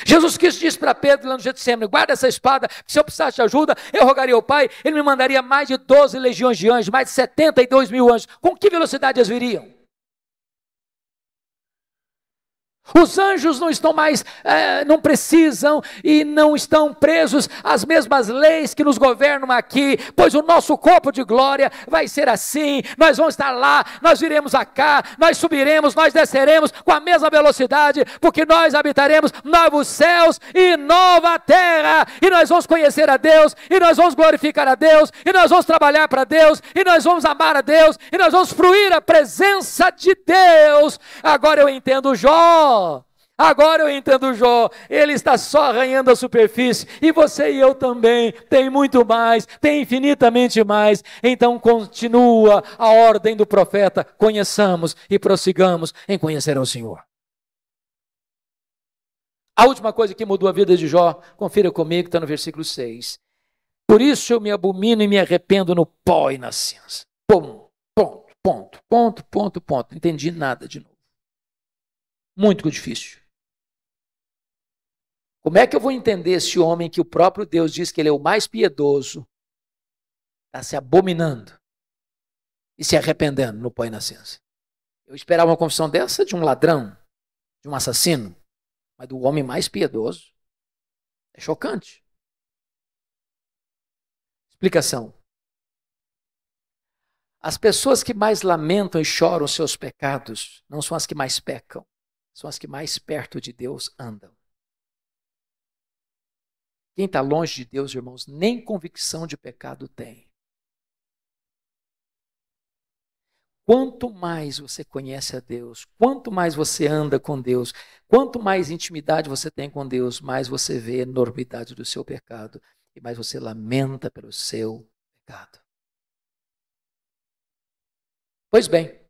B: Jesus Cristo disse para Pedro lá no Getsemane, guarda essa espada, se eu precisasse de ajuda, eu rogaria ao Pai, ele me mandaria mais de 12 legiões de anjos, mais de 72 mil anjos. Com que velocidade eles viriam? Os anjos não estão mais, não precisam e não estão presos às mesmas leis que nos governam aqui, pois o nosso corpo de glória vai ser assim, nós vamos estar lá, nós viremos cá, nós subiremos, nós desceremos com a mesma velocidade, porque nós habitaremos novos céus e nova terra, e nós vamos conhecer a Deus, e nós vamos glorificar a Deus, e nós vamos trabalhar para Deus, e nós vamos amar a Deus, e nós vamos fruir a presença de Deus. Agora eu entendo Jó. Agora eu entendo Jó, ele está só arranhando a superfície, e você e eu também, tem muito mais, tem infinitamente mais, então continua a ordem do profeta, conheçamos e prossigamos em conhecer ao Senhor. A última coisa que mudou a vida de Jó, confira comigo, está no versículo 6, por isso eu me abomino e me arrependo no pó e na cinza, ponto. Ponto, ponto, ponto, ponto. Não entendi nada de novo. Muito difícil. Como é que eu vou entender esse homem que o próprio Deus diz que ele é o mais piedoso, está se abominando e se arrependendo no pó e na cinza? Eu esperava uma confissão dessa de um ladrão, de um assassino, mas do homem mais piedoso. É chocante. Explicação. As pessoas que mais lamentam e choram os seus pecados não são as que mais pecam, são as que mais perto de Deus andam. Quem está longe de Deus, irmãos, nem convicção de pecado tem. Quanto mais você conhece a Deus, quanto mais você anda com Deus, quanto mais intimidade você tem com Deus, mais você vê a enormidade do seu pecado e mais você lamenta pelo seu pecado. Pois bem,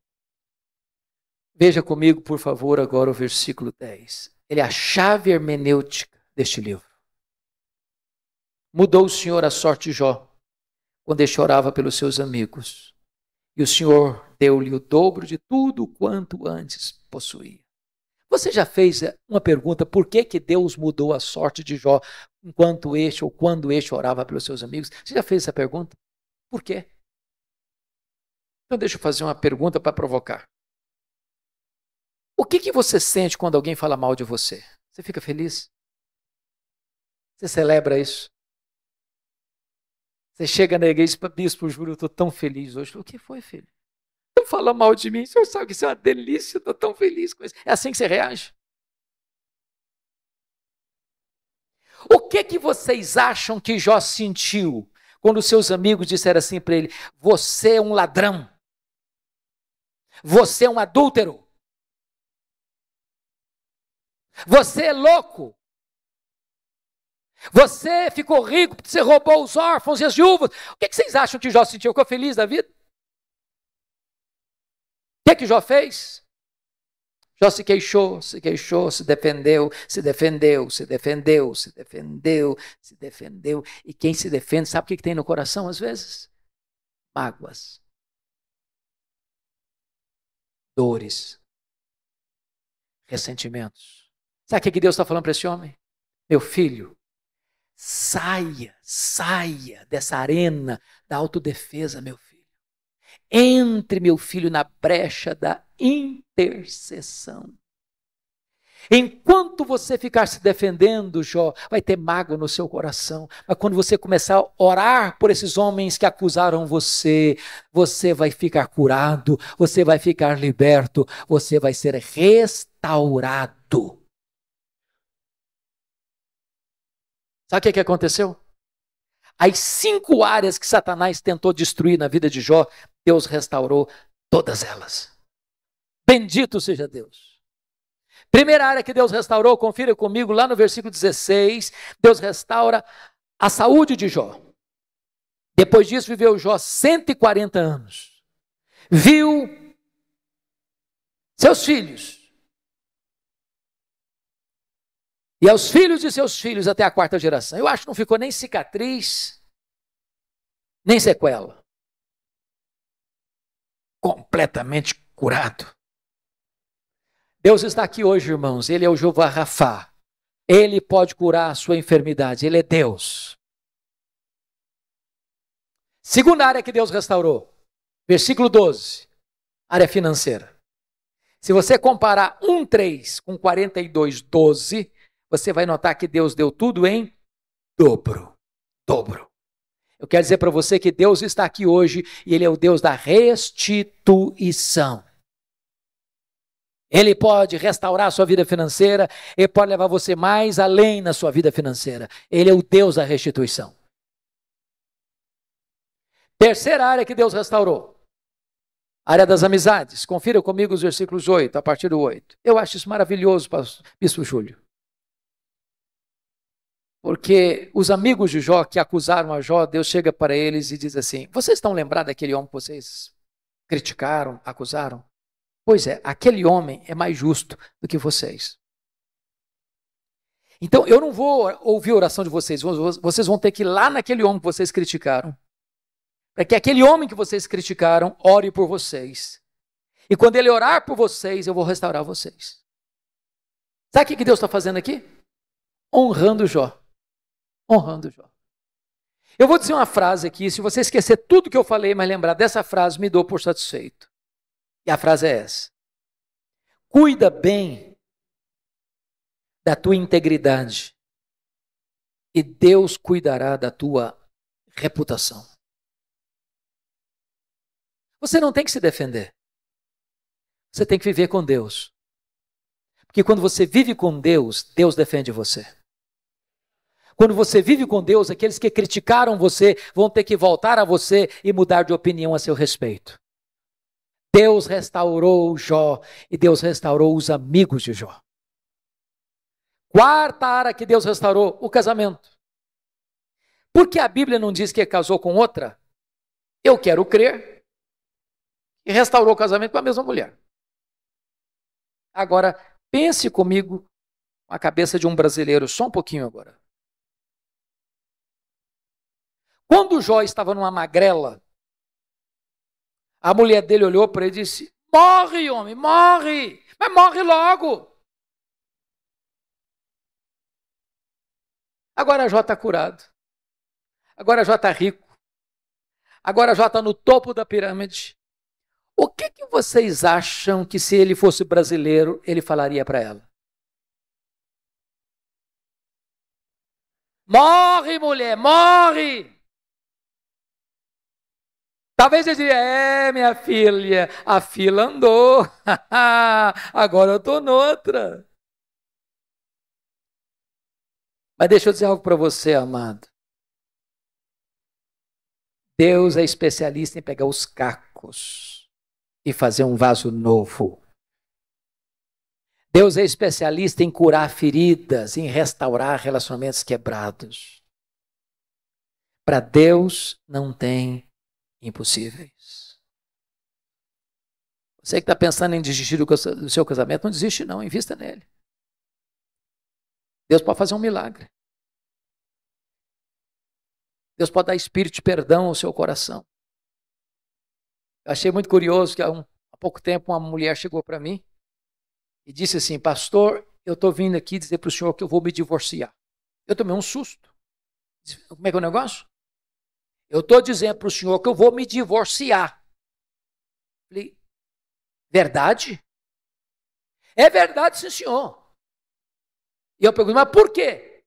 B: veja comigo, por favor, agora o versículo 10. Ele é a chave hermenêutica deste livro. Mudou o Senhor a sorte de Jó, quando ele chorava pelos seus amigos. E o Senhor deu-lhe o dobro de tudo quanto antes possuía. Você já fez uma pergunta, por que Deus mudou a sorte de Jó enquanto este ou quando este orava pelos seus amigos? Você já fez essa pergunta? Por quê? Então deixa eu fazer uma pergunta para provocar. O que você sente quando alguém fala mal de você? Você fica feliz? Você celebra isso? Você chega na igreja e diz, bispo, juro, eu estou tão feliz hoje. O que foi, filho? Não fala mal de mim, o senhor sabe que isso é uma delícia, eu estou tão feliz com isso. É assim que você reage? O que vocês acham que Jó sentiu quando seus amigos disseram assim para ele, você é um ladrão, você é um adúltero, você é louco, você ficou rico porque você roubou os órfãos e as viúvas. O que vocês acham que Jó sentiu? Ficou feliz da vida? O que Jó fez? Jó se queixou, se defendeu, se defendeu, se defendeu, se defendeu, se defendeu. E quem se defende, sabe o que tem no coração às vezes? Mágoas, dores, ressentimentos. Sabe o que Deus está falando para esse homem? Meu filho, saia dessa arena da autodefesa, meu filho. Entre, meu filho, na brecha da intercessão. Enquanto você ficar se defendendo, Jó, vai ter mágoa no seu coração. Mas quando você começar a orar por esses homens que acusaram você, você vai ficar curado, você vai ficar liberto, você vai ser restaurado. Sabe o que aconteceu? As 5 áreas que Satanás tentou destruir na vida de Jó, Deus restaurou todas elas. Bendito seja Deus. Primeira área que Deus restaurou, confira comigo lá no versículo 16, Deus restaura a saúde de Jó. Depois disso viveu Jó 140 anos. Viu seus filhos. E aos filhos de seus filhos até a 4ª geração. Eu acho que não ficou nem cicatriz, nem sequela. Completamente curado. Deus está aqui hoje, irmãos. Ele é o Jeová Rafá. Ele pode curar a sua enfermidade. Ele é Deus. Segunda área que Deus restaurou. Versículo 12. Área financeira. Se você comparar 1:3 com 42:12, você vai notar que Deus deu tudo em dobro. Dobro. Eu quero dizer para você que Deus está aqui hoje e Ele é o Deus da restituição. Ele pode restaurar a sua vida financeira, Ele pode levar você mais além na sua vida financeira. Ele é o Deus da restituição. Terceira área que Deus restaurou. Área das amizades. Confira comigo os versículos 8, a partir do 8. Eu acho isso maravilhoso, Bispo Júlio. Porque os amigos de Jó que acusaram a Jó, Deus chega para eles e diz assim, vocês estão lembrados daquele homem que vocês criticaram, acusaram? Pois é, aquele homem é mais justo do que vocês. Então, eu não vou ouvir a oração de vocês, vocês vão ter que ir lá naquele homem que vocês criticaram, para que aquele homem que vocês criticaram ore por vocês. E quando ele orar por vocês, eu vou restaurar vocês. Sabe o que Deus está fazendo aqui? Honrando Jó. Honrando Jó. Eu vou dizer uma frase aqui, se você esquecer tudo que eu falei, mas lembrar dessa frase, me dou por satisfeito. E a frase é essa: cuida bem da tua integridade e Deus cuidará da tua reputação. Você não tem que se defender. Você tem que viver com Deus. Porque quando você vive com Deus, Deus defende você. Quando você vive com Deus, aqueles que criticaram você vão ter que voltar a você e mudar de opinião a seu respeito. Deus restaurou Jó e Deus restaurou os amigos de Jó. Quarta área que Deus restaurou, o casamento. Por que a Bíblia não diz que casou com outra? Eu quero crer que restaurou o casamento com a mesma mulher. Agora, pense comigo com a cabeça de um brasileiro, só um pouquinho agora. Quando Jó estava numa magrela, a mulher dele olhou para ele e disse: morre, homem, morre, mas morre logo. Agora Jó está curado. Agora Jó está rico. Agora Jó está no topo da pirâmide. O que vocês acham que, se ele fosse brasileiro, ele falaria para ela? Morre, mulher, morre! Talvez ele diria: minha filha, a fila andou, agora eu estou noutra. Mas deixa eu dizer algo para você, amado. Deus é especialista em pegar os cacos e fazer um vaso novo. Deus é especialista em curar feridas, em restaurar relacionamentos quebrados. Para Deus não tem impossíveis. Você que está pensando em desistir do seu casamento, não desiste não, invista nele. Deus pode fazer um milagre. Deus pode dar espírito de perdão ao seu coração. Eu achei muito curioso que há pouco tempo uma mulher chegou para mim e disse assim: pastor, eu estou vindo aqui dizer para o senhor que eu vou me divorciar. Eu tomei um susto. Como é que é o negócio? Eu estou dizendo para o senhor que eu vou me divorciar. Falei: verdade? É verdade, sim, senhor. E eu perguntei: mas por quê?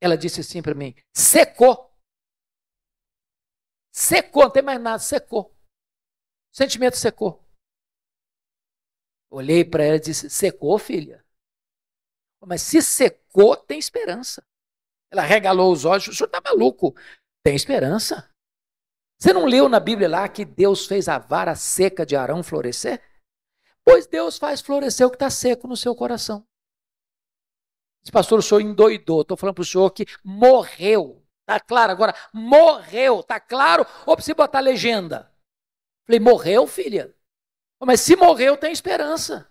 B: Ela disse assim para mim: secou. Secou, não tem mais nada, secou. O sentimento secou. Olhei para ela e disse: secou, filha? Mas se secou, tem esperança. Ela regalou os olhos: o senhor está maluco? Tem esperança. Você não leu na Bíblia lá que Deus fez a vara seca de Arão florescer? Pois Deus faz florescer o que está seco no seu coração. Esse pastor, o senhor endoidou. Estou falando para o senhor que morreu. Está claro agora? Morreu. Está claro? Ou precisa botar legenda? Falei: morreu, filha? Mas se morreu, tem esperança.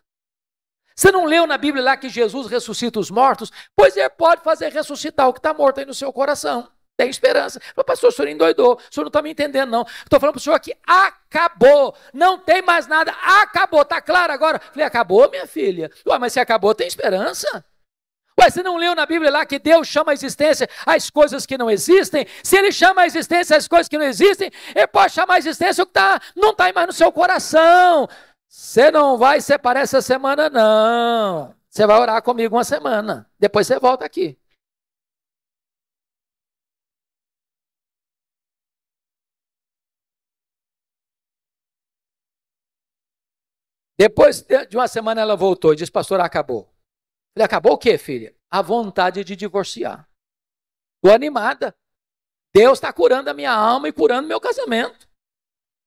B: Você não leu na Bíblia lá que Jesus ressuscita os mortos? Pois ele pode fazer ressuscitar o que está morto aí no seu coração. Tem esperança. Falei: pastor, o senhor endoidou. O senhor não está me entendendo, não. Estou falando para o senhor que acabou. Não tem mais nada. Acabou. Está claro agora? Falei: acabou, minha filha? Ué, mas se acabou, tem esperança. Ué, você não leu na Bíblia lá que Deus chama a existência as coisas que não existem? Se ele chama a existência as coisas que não existem, ele pode chamar a existência o que não está mais no seu coração. Você não vai separar essa semana, não. Você vai orar comigo uma semana. Depois você volta aqui. Depois de uma semana ela voltou e disse: pastor, acabou. Falei: acabou o quê, filha? A vontade de divorciar. Estou animada. Deus está curando a minha alma e curando meu casamento.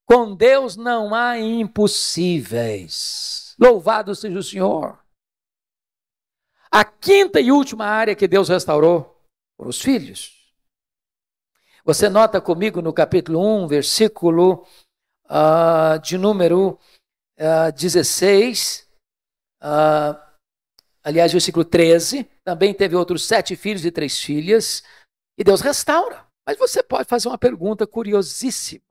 B: Com Deus não há impossíveis. Louvado seja o Senhor. A quinta e última área que Deus restaurou foram os filhos. Você nota comigo no capítulo 1, versículo de número 16, aliás, versículo 13, também teve outros 7 filhos e 3 filhas, e Deus restaura. Mas você pode fazer uma pergunta curiosíssima.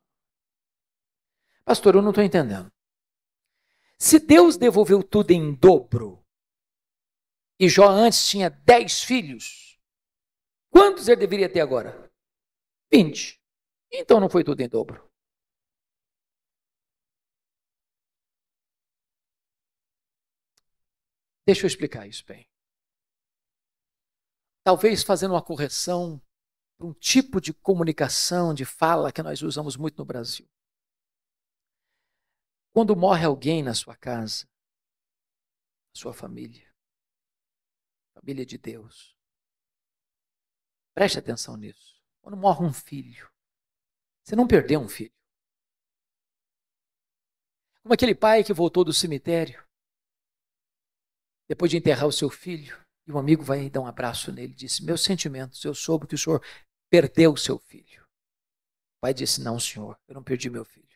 B: Pastor, eu não estou entendendo. Se Deus devolveu tudo em dobro, e Jó antes tinha 10 filhos, quantos ele deveria ter agora? 20. Então não foi tudo em dobro. Deixa eu explicar isso bem. Talvez fazendo uma correção para um tipo de comunicação, de fala que nós usamos muito no Brasil. Quando morre alguém na sua casa, na sua família, família de Deus, preste atenção nisso. Quando morre um filho, você não perdeu um filho. Como aquele pai que voltou do cemitério, depois de enterrar o seu filho, e um amigo vai dar um abraço nele e disse: meus sentimentos, eu soube que o senhor perdeu o seu filho. O pai disse: não, senhor, eu não perdi meu filho.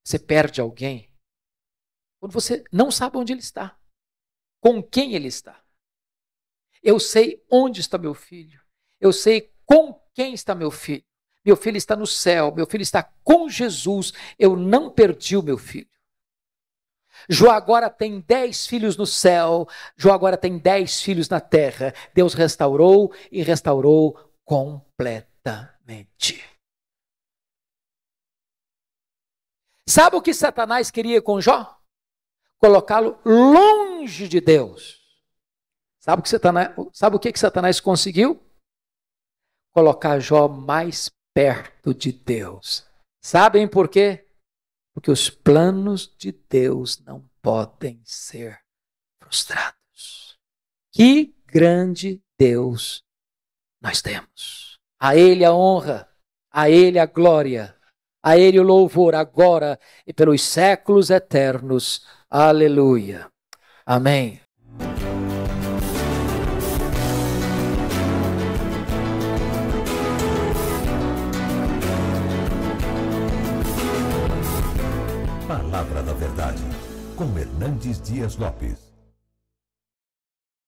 B: Você perde alguém quando você não sabe onde ele está, com quem ele está. Eu sei onde está meu filho, eu sei com quem está meu filho. Meu filho está no céu, meu filho está com Jesus, eu não perdi o meu filho. Jó agora tem 10 filhos no céu, Jó agora tem 10 filhos na terra. Deus restaurou e restaurou completamente. Sabe o que Satanás queria com Jó? Colocá-lo longe de Deus. Sabe o que Satanás conseguiu? Colocar Jó mais perto de Deus. Sabem por quê? Porque os planos de Deus não podem ser frustrados. Que grande Deus nós temos. A Ele a honra, a Ele a glória, a Ele o louvor agora e pelos séculos eternos. Aleluia. Amém.
A: Palavra da Verdade, com Hernandes Dias Lopes.